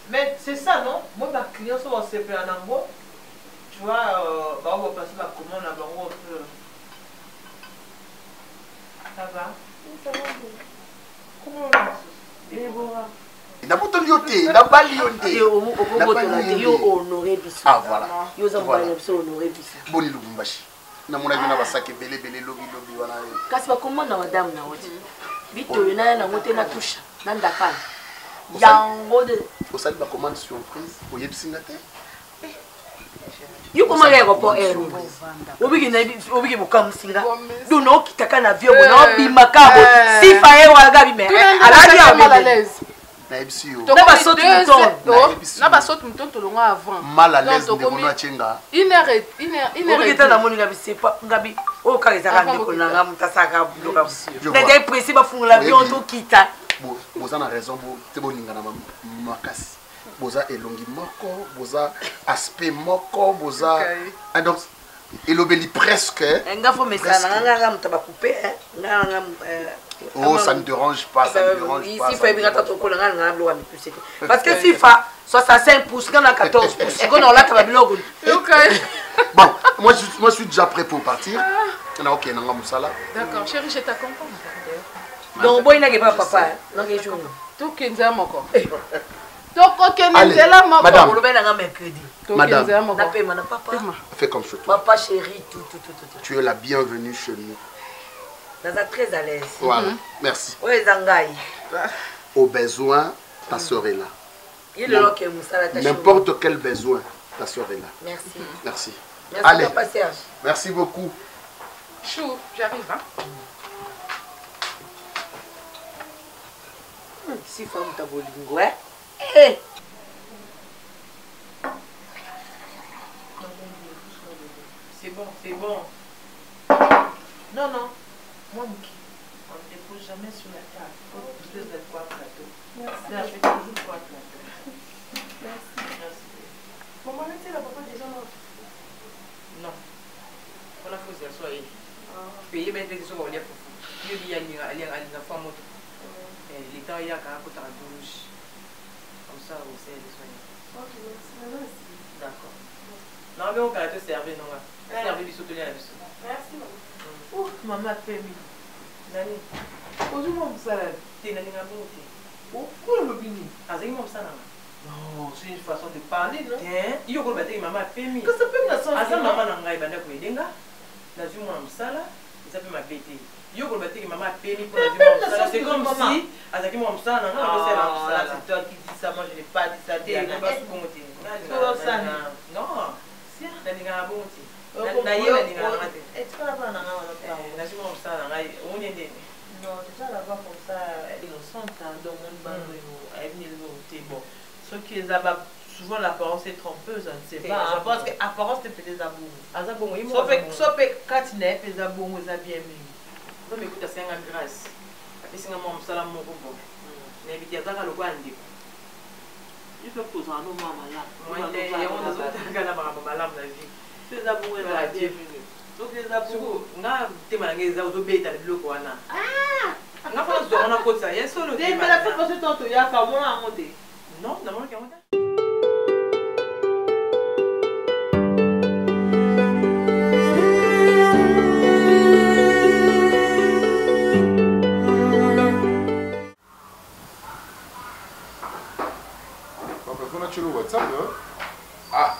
mais c'est ça non moi ma client sont en CP en ango tu vois bah on va passer par commande là on peut ça va comment on na botoli yote na bali yote yo honoré biso ah voilà yo zambana biso honoré biso boni lubumbashi na mona bina basake bele lobi wana kasi ba comment na madame na wote bito yona na ngote na touche na ndakana yango de osali ba commande surprise oyebsinga te yo comment aéroport obiki bokamusinga duno okitaka na vieux bona obimaka bo sifa ye waga bime aladi malaise na ebisi yo na basote mutonto longa avant mal à l'aise de bono chenga une heure obiki na moni ngabi c'est pas ngabi o kaizaka ndeko nanga mutasaka bloka na dai précis ba fungula avion to kita bozana raison bo te boninga na makasi boza elongi moko, boza aspect moko, boza donc elobeli presque. Oh, ça ne dérange pas, ça ne dérange pas. Parce que FIFA, 65 pouces, on a 14 pouces. Bon, moi je suis déjà prêt pour partir. Ok, d'accord, chérie, je t'accompagne. Donc, bon, il n'y a pas papa. Tout qui est encore. Madame, fais comme chez toi. Papa chéri, tout. Tu es la bienvenue chez nous. Vous êtes très à l'aise. Voilà, merci. Oui, Zangaï. Au besoin, ta soeur est là. N'importe quel besoin, ta soeur est là. Merci. Merci. Merci. Allez, Papa Serge. merci beaucoup. Chou, j'arrive, hein. Si femme ta bolingo, hein? Eh! C'est bon, c'est bon. Non, non. Moi, Mouki, on ne dépose jamais sur la table. Je te laisse quoi plateau. Merci. Là, je vais toujours quoi plateau. Merci. Merci. Maman, tu sais, la papa déjà mort. Non. On a fait ça, soyez. Payez bien des choses, on y a pour vous. Il y a une femme. Les temps, il y a quand même un douche. Comme ça, vous savez les soigner. Ok, merci. D'accord. Non, mais on va te servir, non? Servir du soutenir à la bise. Merci, maman. Oh, maman a permis. Nani, aujourd'hui, ça, t'es nani à bon thé. Oh, quoi le bini? Ah, c'est comme ça, non, c'est une façon de parler, non? Il y a quoi maman a permis. Que ça peut me la ça, maman n'a pas banda pour aider, là. Dans une mois, ça, là, ça peut m'appêter. Yo ko bataki maman a permis pour la c'est comme si azaki moi ça non c'est toi qui dis ça, moi je n'ai pas dit ça. Non, si na ninga bonti. Na yela ninga ngate. Est-ce que la bana na na si moi ça na on est non, déjà là-bas comme ça innocente donc on bando a venir le bon. Ce qui est là-bas souvent l'apparence est trompeuse, on ne sait pas. Parce que apparence c'est peut-être abou. Azabon, il sauf quand il n'est pas abou, ça bien mieux. Non mais écoute, c'est une grâce. C'est un moment salam mon robot. Mais il y a ça le coin dit. Il faut poser un nom malade. Moi on a gagné par malade la vie. C'est ça pour la bienvenue. Donc les abous, na témoigner ça au bête à le coana. Ah! Na pas on a côté ça, il y a solo. Mais la fois parce que tantôt il y a pas moi à monter. Non, non moi qui monter. Tu as le WhatsApp, ah,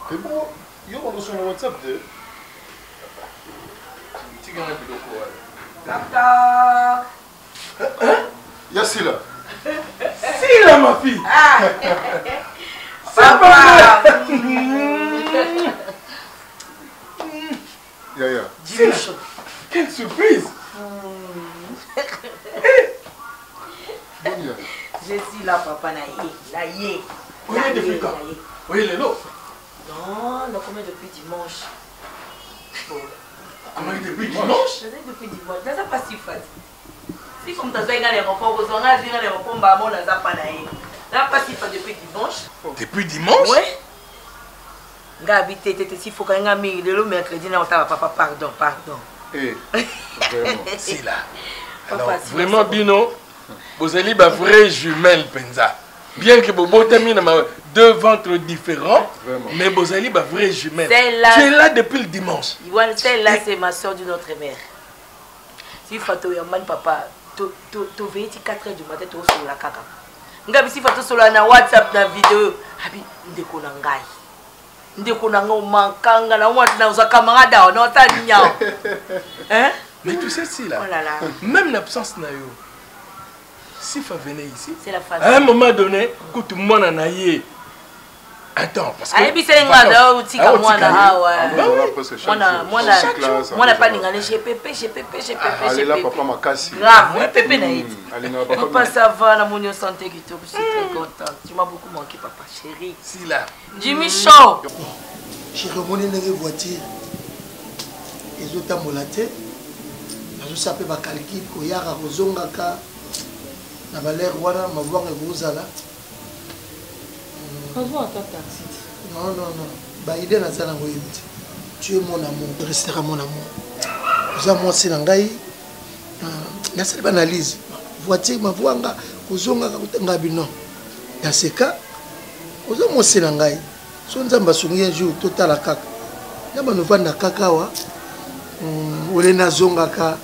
c'est bon, il y a sur le WhatsApp de. Tu gagnes un peu de quoi? Il y a Sila. Sila, ma fille. Ah. Papa. Yaya. Quelle surprise. Je suis là, papa, là, yé. Oui, depuis quand? Oui, les lots. Non, on commet depuis dimanche. Comment depuis dimanche? Depuis dimanche. Ça pas si facile. Si comme tu as fait les repas, vous avez dit les repas, on a pas naïf. Là, pas si facile depuis dimanche. Depuis dimanche? Oui. Gabi, si faut qu'on ait mis le mercredi, on t'a papa, pardon. Eh, vraiment. C'est là. Alors, vraiment, Bino. Vous avez une vraie jumelle, Penza. Bien que vous avez deux ventres différents, mais vous avez une vraie jumelle. Tu es là depuis le dimanche. Celle-là, c'est ma soeur d'une autre mère. Si Fatou Yaman, papa, tu veilles 4h du matin, tu es sur la caca. Ngabi, si Fatou sur la WhatsApp, dans la vidéo, Abi, ndeko nangai. Ndeko nangai, mankanga, na watu na uza camarade, on a ta niao. Hein? Mais tu sais, si là, même l'absence n'a eu. Si Fa venait ici, à un moment donné, quand tout le monde en a eu. Attends, parce que. Moi, pas n'ingale chez Pépé. Allez là, papa m'a cassé. Grave, Pépé n'a été. Papa, ça va, la mounion santé qui te. Je suis très contente. Tu m'as beaucoup manqué, papa, chérie. Si là. Jimmy Shaw. J'ai remonté une voiture. Ils ont tamolaté. Ils ont sapé ma calcul, Koyara, Rozongaka. Na valeur wana mavanga bozala Non, non, non. Bah, idée na ça tu es mon amour, tu resteras mon amour. Vous avez moi c'est nangai. Na cette analyse. Voiture ma voanga kozonga ka bino. Dans ce cas, vous avez moi c'est nangai. So nzamba sungi un jour total à kaka. Na ba novanda kaka wa. Ole na zonga ka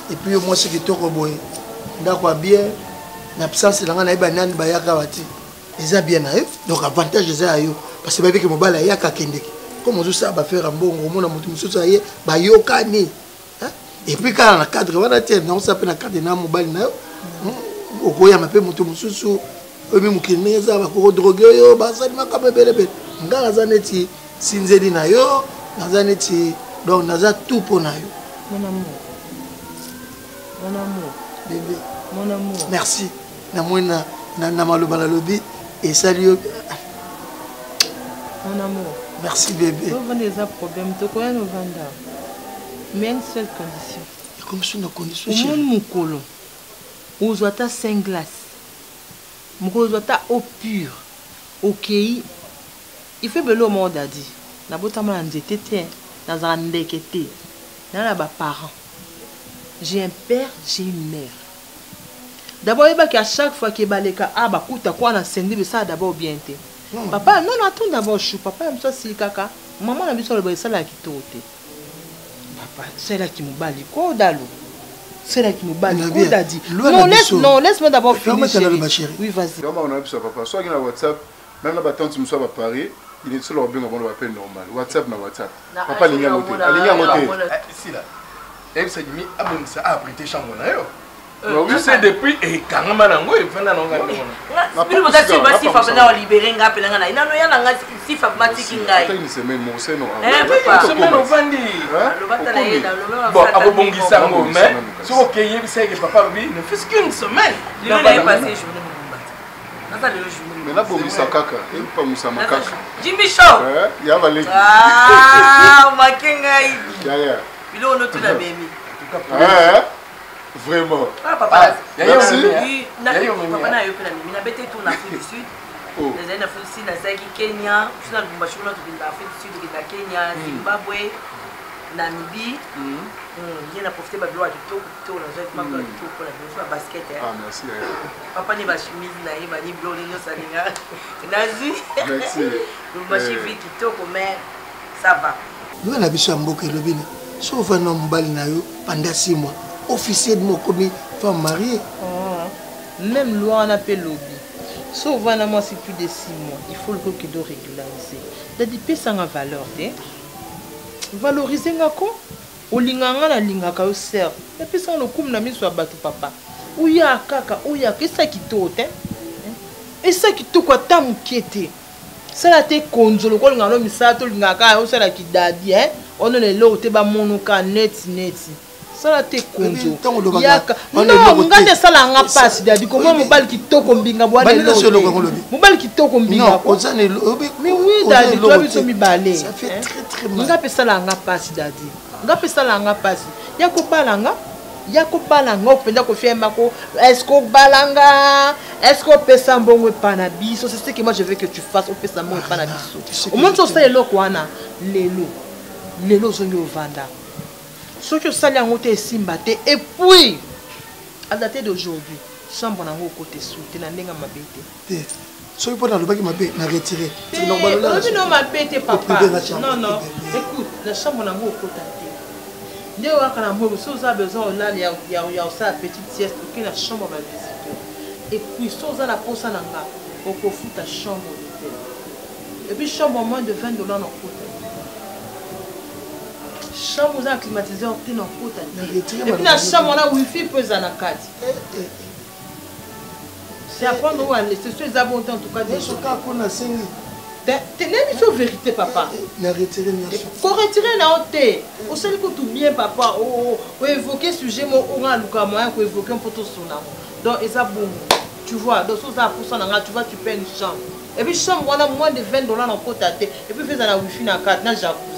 et puis moi c'est qui toko boy. Ndako bien. Na absence na ngana iba nani ba yaka wati. Eza bien na eux. Donc avantage eza yo parce que ba veke mobala yaka kendeki. Comme on ça va faire un bon moment mutu mususu aye ba yokani. Et puis quand na cadre wana tient non ça peut na cadre na mobile na okoya mape mutu mususu omi mukineza ba ko droguer yo ba ça ma kabe belebe. Ngala zaneti sinzeli na yo, nazaneti donc naza tout pour na yo. Mon amour. Mon amour. Bébé. Mon amour. Merci. Na mwana na maloba na lobi et salut. Mon amour. Merci bébé. Vous avez des problèmes, tu connais nos vendeurs. Mais une seule condition. Comme si nous conditions. Au monde mukolo. Vous avez 5 glaces. Vous avez eau pure. OK. Il fait belo mon dadi. Na botama na nzete te, na zandeke te. Na ba parents. J'ai un père, j'ai une mère. D'abord il va qu'à chaque fois qu'il baleka ba kuta kwa na sendi ça d'abord bien te. Papa non attends d'abord chou papa aime ça si kaka. Maman na biso le ba ça la kitote. Papa c'est là qui me bali ko dalo. C'est là qui me bali ko dadi. Non laisse-moi d'abord finir. Oui vas-y. Comment on a vu ça papa? Soit sur WhatsApp, même la battante tu me sois pas Paris. Il est sur le bien avant l'appel normal. WhatsApp na WhatsApp. Papa ligne à monter. Ligne à monter. Ici là. Et ça dit abonne ça a prêté chambre na yo. Oui c'est depuis et quand manango il fait na nonga. Puis vous êtes pas si fabana libérer nga pelanga na. Ina no yana nga si fabatiki ngai. Une semaine mon c'est non. Une semaine au vandi. Le batala yena le. Bon abongisa ngo mais sur OK yebisa que papa lui ne fait qu'une semaine. Il est passé journée. Nata le jour. Mais là pour Moussa Kaka, et pas Moussa Makaka. Jimmy Shaw. Il y a Valérie. Ah, Makengai. Ya. Il on tout la baby. Vraiment. Ah papa. Merci. Papa na yo pela mimi na bete tout na Afrique du Sud. Les années Afrique du Sud na Zaki Kenya, je na Bumbashuna to bin Afrique du Sud de Kenya, Zimbabwe, Namibie. Il a profité de la kitoko to na Zaki Mamba kitoko na jouer basket. Ah merci. Papa ni ba chemise na ye ba ni bleu ni salinga. Nazi. Merci. Bumbashivi kitoko mais ça va. Nous na biso mboka lobine. Sauf un homme mbali na yo pendant 6 mois. Officier de mon commis, femme mariée. Même loi on appelle lobby. Souvent, moi, c'est plus de 6 mois. Il faut le qu'il doit régulariser. C'est-à-dire, ça a une valeur. Valoriser quoi? Au linganga na lingaka au ser. Et puis, ça, on le coupe na mis sur bateau papa. Où y a kaka, où y a que ça qui tote. Et ça qui tote quoi, t'as moukiété. Ça la te konzolo ko lingano misato lingaka au ça la qui dadi hein. On ne l'eau te ba monuka net. Ça la te konzo yaka non ngande sala nga passe dadi comment mobali kitoko mbinga bwa de mobali kitoko mbinga ko mais oui dadi toi biso mi balé ça fait très mal nga pesa la nga passe dadi nga pesa la nga passe yako balanga openda ko fiema ko est-ce que balanga est-ce que pesa mbongo pana biso c'est ce que moi je veux que tu fasses au pesa mbongo pana biso au monde ça eloko wana lelo zongi ovanda. Ce que ça a été simbaté et puis à dater d'aujourd'hui, chambre n'a pas côté sous, tu n'as pas ma bête. Ce qui peut dans le bac ma bête n'a retiré. C'est normal là. Non ma bête papa. Non. Écoute, la chambre n'a pas côté. Dès qu'on a besoin, là il y a ça petite sieste pour que la chambre va visiter. Et puis si on a la pose à l'anga, on peut foutre ta chambre d'hôtel. Et puis chambre moins de $20 dans côté. Chambre aux climatiseurs ont une côte. Et puis la chambre là wifi peut en la carte. C'est à prendre où aller. C'est sûr les abonnés en tout cas des choses. T'es n'est pas vérité papa. La retirer bien sûr. Faut retirer la hauteur. Au seul coup tout bien papa. Pour évoquer sujet mon oral ou comme moyen pour évoquer un poteau son là. Donc et ça bon. Tu vois donc ça pour ça tu vois tu payes une chambre. Et puis chambre on a moins de $20 en côte à terre. Et puis fais la wifi dans la carte na jacuzzi.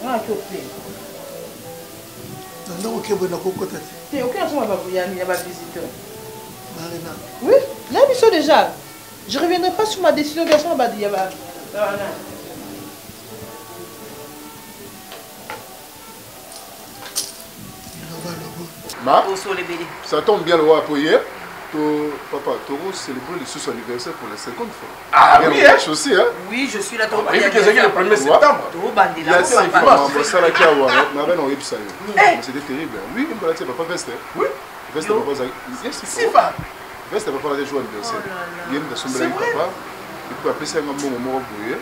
Ah, tu es non, ok, bon, d'accord, tu es ok, on va voir, il y a un visiteur. Marina. Oui, là, ils sont déjà. Je reviendrai pas sur ma décision garçon à Badiaba. Ma, ça tombe bien le roi pour hier. Papa, Taureau célébrer le sous anniversaire pour la 50 fois. Ah oui, hein? Aussi, hein? Oui, je suis là. Oui, le 1er septembre. Il y a 6 mois. C'était terrible. Oui, il me parlait de papa Veste. Oui. Veste, papa Zaki. C'est pas. Veste, papa a joué anniversaire. Il y a une personne avec papa. Et puis après, c'est un bon moment pour eux.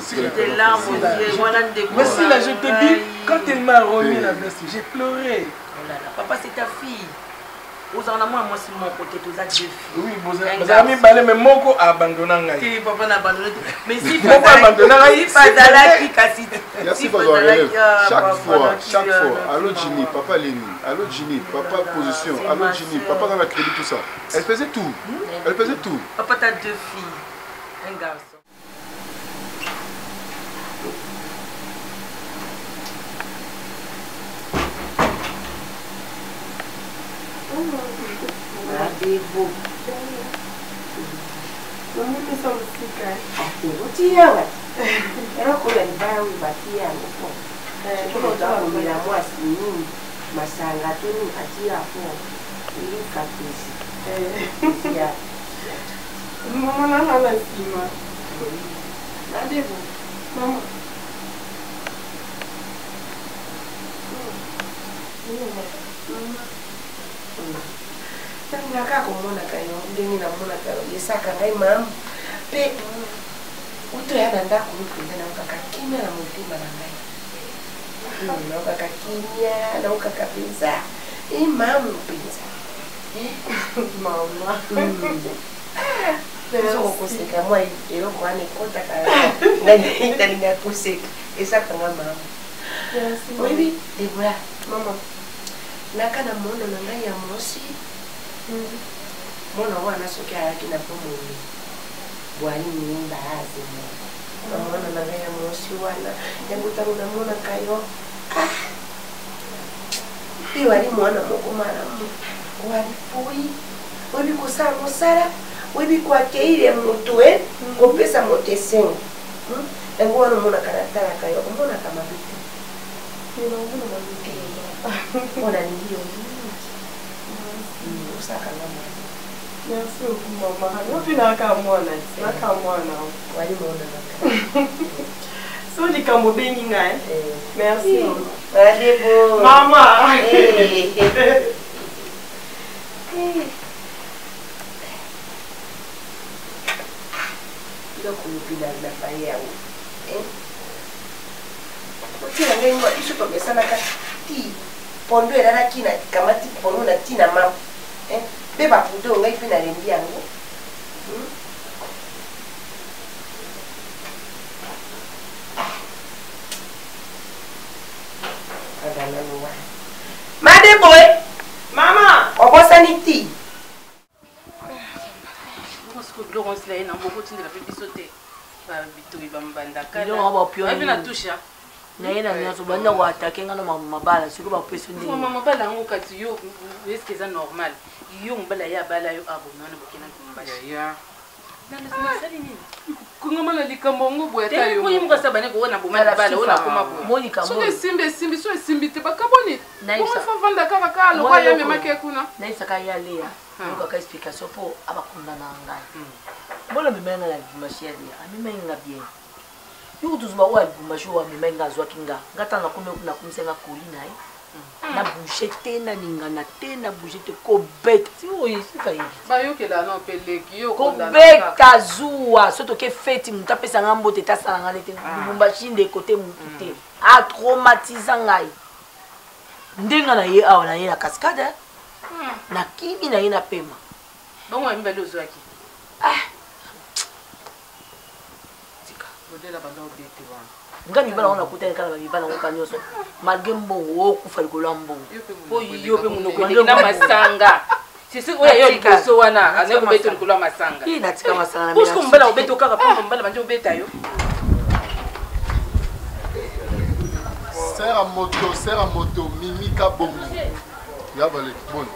C'était là, mon Dieu. Mais si là, je te dis, quand elle m'a remis la veste, j'ai pleuré. Oh là là, papa, c'est ta fille. Aux en moi, c'est mon côté, tous les deux filles. Oui, vous avez mis balai, mais Moko a abandonné. Oui, papa n'a abandonné. Mais si Moko a abandonné. Si pas Zalaki, Cassite. Merci pour avoir relève. Chaque fois, allô Ginny, papa Léni, allô Ginny, papa position, allô Ginny, papa dans la crédit, tout ça. Elle faisait tout. Elle faisait tout. Papa, t'as 2 filles. Un garçon. Adebo. Mimi só fica. Adebo tia. Era kula libaya ubatia hapo. Kwa sababu bila mwasi nini masanga tu atia hapo. Ili kabisa. Ya. Mama na hala sima. Adebo. Mama. Naka kumona kayo ndeni na mona kayo yesaka ngai mam pe uto ya nanda kumukunda na ukaka kimya na mutima na ngai na ukaka kimya na ukaka pizza mam pizza mama so kuseka moi ero kwani kota kayo ngai ndalinga kuseka esaka nga mam oui Deborah mama naka na mona na ngai ya mosi mwana wana soki ayaki na pomoni bwali nyumba azima mwana na ngai ya mosi wana yakutano na mwana kayo mpe wali mwana moko malamu walipui webi kosala mosala webi kwakeile motu kopesa moto esengo yango wana omonaka na tala kayo omonaka mabe te mpona ningio Merci beaucoup, maman. Non, puis naka mwana. Wali mwana. So di kambo bengi ngai. Merci. Adebo. Mama. Loko lupila na faye yawo. Otila ngai mwa iso topesana ka ti pondo elala kina kamati pondo na tina mama. Be baputo ngai pe na lembi yango. Madeboy. Mama, obosani ti. Laurence là na beaucoup de la petite sauter. Ba bitoi bambanda kala. Yo ba pio. Ai na tusha. Na yena nyaso banda wa attaquer ngana mabala siko ba peso ndi. Mama mabala ngo kati yo est-ce que c'est normal? Yo mbala ya bala yo abona na bokina kumbasha. Ya. Na lazima sali nini? Kungoma na likambo ngo boyata yo. Ko yimko sabane ko na bomala bala ona kuma bo. Monica mo. So simbi so simbi te bakaboni. Ko fa vanda kaka kala ko ya mema ke kuna. Na isaka ya lea. Ngo ka explication po abakunda na ngai. Bona bimenga la bimashia dia. Amimenga bien. Yo tuzuba wa bimasho wa bimenga zwa kinga. Ngata na kume kuna kumsenga kolina na bouchette na ningana te na bouchette ko bet ti o yisi fa yi ba yo ke la no peleki yo ko beta zuwa soto ke feti muta pesa ngambo te ta sala ngale te bumba shinde côté mutute a traumatiser ngai ndenga na ye awa na ye na cascade na kimi na ye na pema bongo mbele ozwaki tika modela bando bete wana nga mibala wana kutana kala mibala ngo kanyoso malgré mbongo wo kufa likolo mbongo po yo pe munoko na masanga sisi oya yo liboso wana ane ko beto likolo masanga ina tika masanga na mina kusko mbala obeto kaka po mbala banje obeta yo serre à moto mimika bongo ya vale bon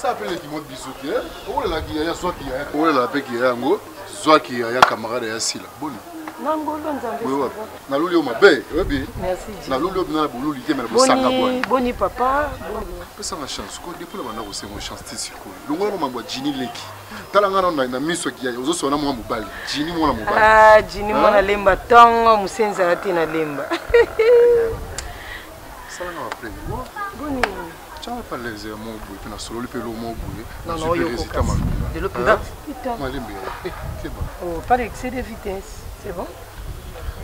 ça appelle qui monte bisou qui est. Oh là qui a soit qui a. Oh là pe qui a ngo. Soit qui a camarade ya sila. Bon. Nangolo nzambe. Oui. Na luli o mabe, oui. Merci. Na luli o na bulu li mais bo sanga boni. Boni papa. Pesa ma chance ko depuis la bana ko c'est mon chance tisi ko. Longo no mabwa jini leki. Talanga na miso ki ya ozo sona mwa mobali. Jini mwana mobali. Ah, jini mwana lemba tongo musenza ati na lemba. Ça va après. Boni. Tu vas pas les mon bout puis na solo le pelo mon bout. Non, yo de l'opéra. Oh, pas d'excès de vitesse. C'est bon?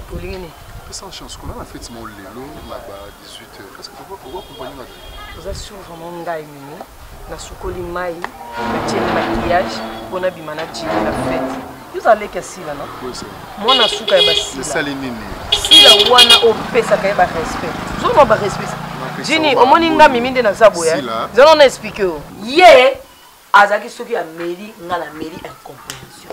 Pour l'ingénieur. Sans chance, qu'on a fait mon lélo, là-bas, 18h. Est-ce que tu vas accompagner ma gueule? Vous assurez vraiment un gars, na sukoli mai, na tienne maquillage, on a bimana tienne la fête. Vous allez que si là, non? Oui, c'est moi, na souka et bassi. Le salinini. Si la wana au pesa ka ba respect. Vous n'avez pas respect. Jini, au moninga miminde na zaboya. Vous allez expliquer. Yeah. Azaki soki a mairie, nga la mairie incompréhension.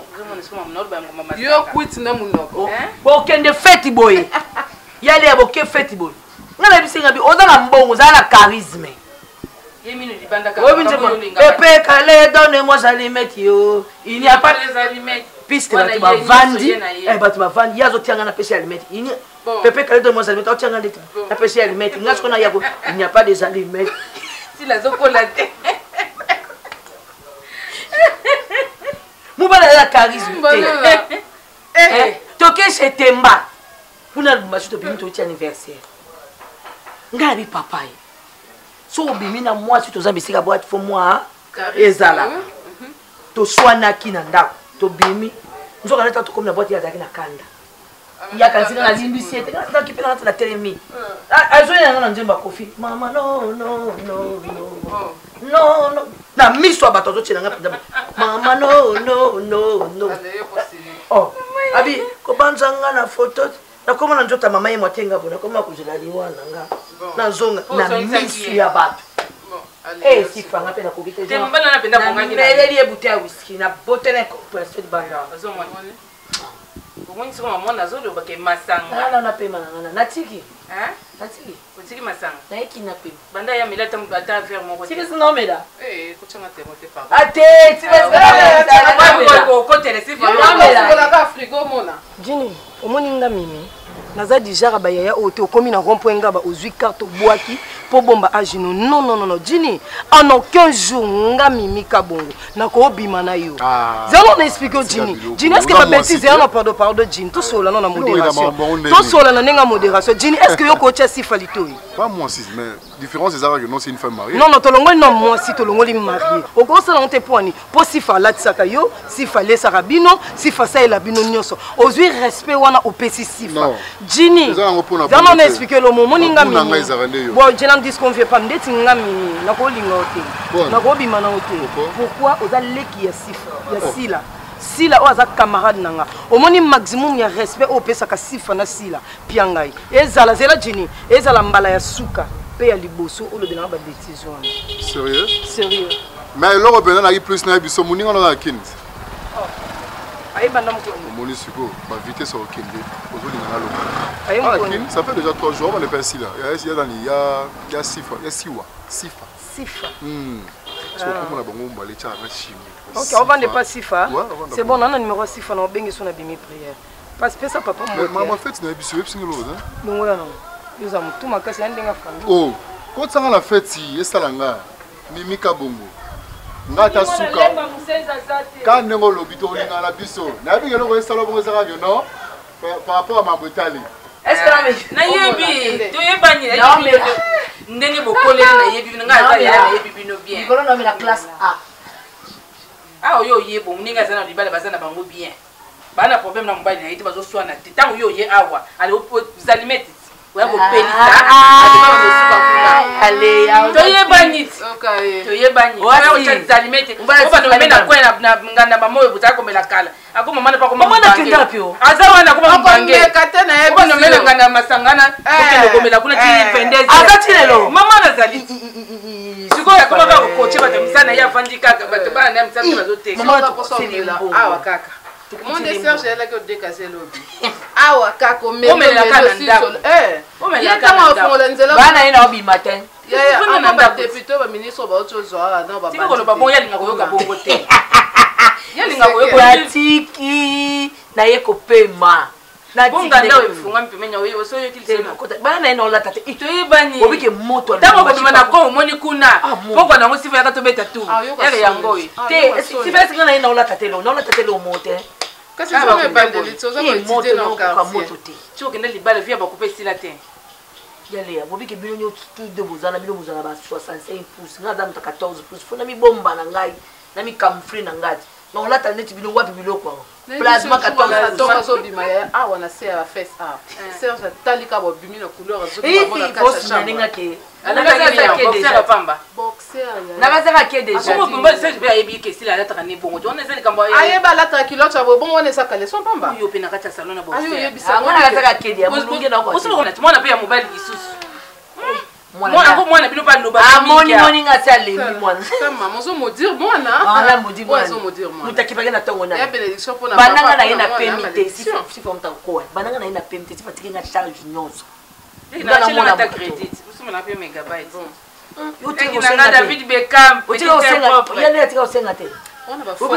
Yo quit na munoko. Bokende feti boye. Yale ya boke feti boye. Nga la bisinga bi oza na mbongo za na charisme. Yemino libanda ka. Pepe kale donne-moi salimette yo. Il n'y a pas les allumettes. Puisque batu bavandi, batu bavandi yazo tianga na pesi allumettes. Pepe kale donne-moi salimette, o tianga na pesi allumettes. Nga skona yako, il n'y a pas des allumettes. Si la zokolate. Moubala la charisme. Toke chez Temba. Vous n'avez pas de petit anniversaire. Ngabi papa. So bimina moi si to zambisika boîte fo moi ezala. To swana kinanda. To bimi. Nzoka neta to comme na boîte ya zaki na kanda. Ya kanzina na limbisi ete na kipena na telemi. Azoya na nzemba kofi. Mama no. No. Na miso abatozo chena ngapa. Mama no. Oh. Abi ko banzanga na photo. Na koma na njota mama ye mwatenga bona koma kuzilaliwa nanga. Na zonga na miso ya batu. Sifa ngapa na kubite. Temba na napenda bongangi. Meleli ebuti ya whisky na botene ko presto di banga. Azomwa. Bongo nsi koma mwana zolo bake masanga. Na pema na natiki. Natiki. Kutiki masanga. Na eki na pema. Banda ya milata mbata faire mon côté. Tiki sino mela. Kuchanga temote pa. Ate, tibes ko ko tele sifa. Mela ka frigo mona. Jini, omoninga mimi. Naza déjà bayaya ote okomi na rond-point ngaba ozui carte boaki po bomba agino. Non. Jini, en aucun jour nga mimi kabongo. Na ko bima na yo. Zalo na explique Jini. Jini est-ce que ma bêtise est en pardon Jini. Tout cela non na modération. Tout cela na nenga modération. Jini est-ce que yo ko tia sifalito? Pas moi si mais différence des arts que non c'est une femme mariée. Non tolongo non moi si tolongo li marié. O ko sala on te poani. Po sifa la tsaka yo, sifa le sarabino, sifa sa la bino nyoso. Ozui respect wana opesi sifa. Jini, zama na expliquer le moment ninga mimi. Bon, je n'en disconviens pas, ndeti nga mimi, nako linga ote. Nako bima na ote. Pourquoi oza leki ya sifa, ya sila. Sila oza camarade nanga. Omoni maximum ya respect opesa ka sifa na sila piangai. Ezala zela Jini, ezala mbala ya suka pe ya liboso o lobela ba bêtise wana. Sérieux? Sérieux. Mais loro bena na plus na biso muninga na kind. Aïe, madame, mon isiko, ma vitesse au Kende, au Kende. Ça fait déjà 3 jours, on est pas ici là. Il y a Sifa, il y a Siwa. Sifa. C'est comme on a bon, on va aller à la chimie. Ok, on va ne pas Sifa. C'est bon, on a un numéro Sifa, on a bien son abîmé prière. Parce que ça, papa, moi, ma fête, c'est un bisou, c'est un lot. Non, non. Nous avons tout ma casse, il y a un famille. Oh, quand ça, la fête, c'est Salanga, Mimika Bongo. Ngata suka quand nengo lobito linga la biso na bi ngelo ko sala bongo saka non par rapport à ma brutalité est-ce que na yebi to yebani na yebi ndenge bokole na yebi nga za na yebi bino bien bikolo na la classe A yo yebo mninga zana libala bazana bango bien bana problème na mbali na yiti bazo swana titango yo ye awa ale zalimeti ouais vous pelita allez toye banit toye banit ouais on zalimete on va nommer na kwa na nganda mamoyo butako mela kala akoma mana pa koma mama kinda pio azawa na koma mbange katena yebo on nommer nganda masangana okelo komela kuna ti pendezi azati lelo mama na zali siko ya koma ka koche bato msana ya fandika bato bana na msana bazote mama ko songela awa kaka Mon dessert, j'ai là que décasser l'obi. Ah ouais, kako mais on met la canne. On met la canne. Bana ina obi matin. Ya on ba député ba ministre ba autre chose dans ba. Tika ko ba bon ya linga ko yoka bongo te. Ya linga ko yoka tiki na yeko pema. Na bonga ndawe mfunga mpemenya wewe so yoki lisema. Bana ina ola tate. Ito ibani. Obike moto. Tango ko mana ko moni kuna. Poko na ngosifa ya katobeta tu. Ya yango yi. Te sifa singa ina ola tate lo. Na ola tate lo mote. Kasi ça me bande de choses comme idée dans quartier. Tu okende libala via ba couper sila te. Yale ya bobi ke bino tout de bozana bino bozana ba 65 pouces ngada mta 14 pouces funa mi bomba na ngai na mi camfrey na ngati. Na olata neti bino wapi biloko. Plasma 14 pouces so bima ya ah wana se a face ah. Serge talika bo bimi na couleur azoki ba na kasa chambre. Boxer nakazaka ke déjà bomba se be ayebi ke sila la takane bongo to oneza likambo ayeba la takilo cha bongo oneza kale so pamba yo pe na kata salon na boxer ayo yebisa ngona nakazaka ke dia mulunge na ko usuko na mwana pe ya mobile isusu mwana bino ba loba moni ngasa lembi mwana kama mozo modire mwana ala modire mwana mozo modire mwana mutakipaka na tongo na ya benediction pona bananga na ina permite si forme ta ko bananga na ina permite si fatike nga charge nyonso ina chela ta credit usuma na pe megabyte yote na David Beckham petit propre yale atika osenga te ona ba fo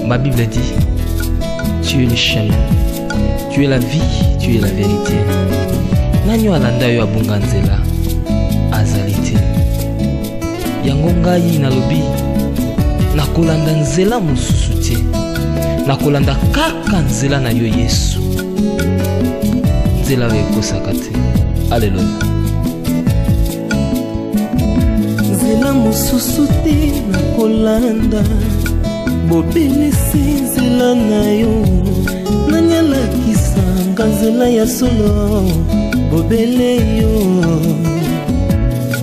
Ma Bible dit, tu es le chemin, tu es la vie, tu es la vérité. Nanyo alanda yo abunga nzela azalite. Yango ngai nalobi nakolanda nzela mosusu te. Nakolanda kaka nzela na yo Yesu. Nzela oyo ekosaka te. Alleluya. Nzela mosusu te nakolanda. Bobelisi nzela na yo nani alakisanga nzela ya solo bobele yo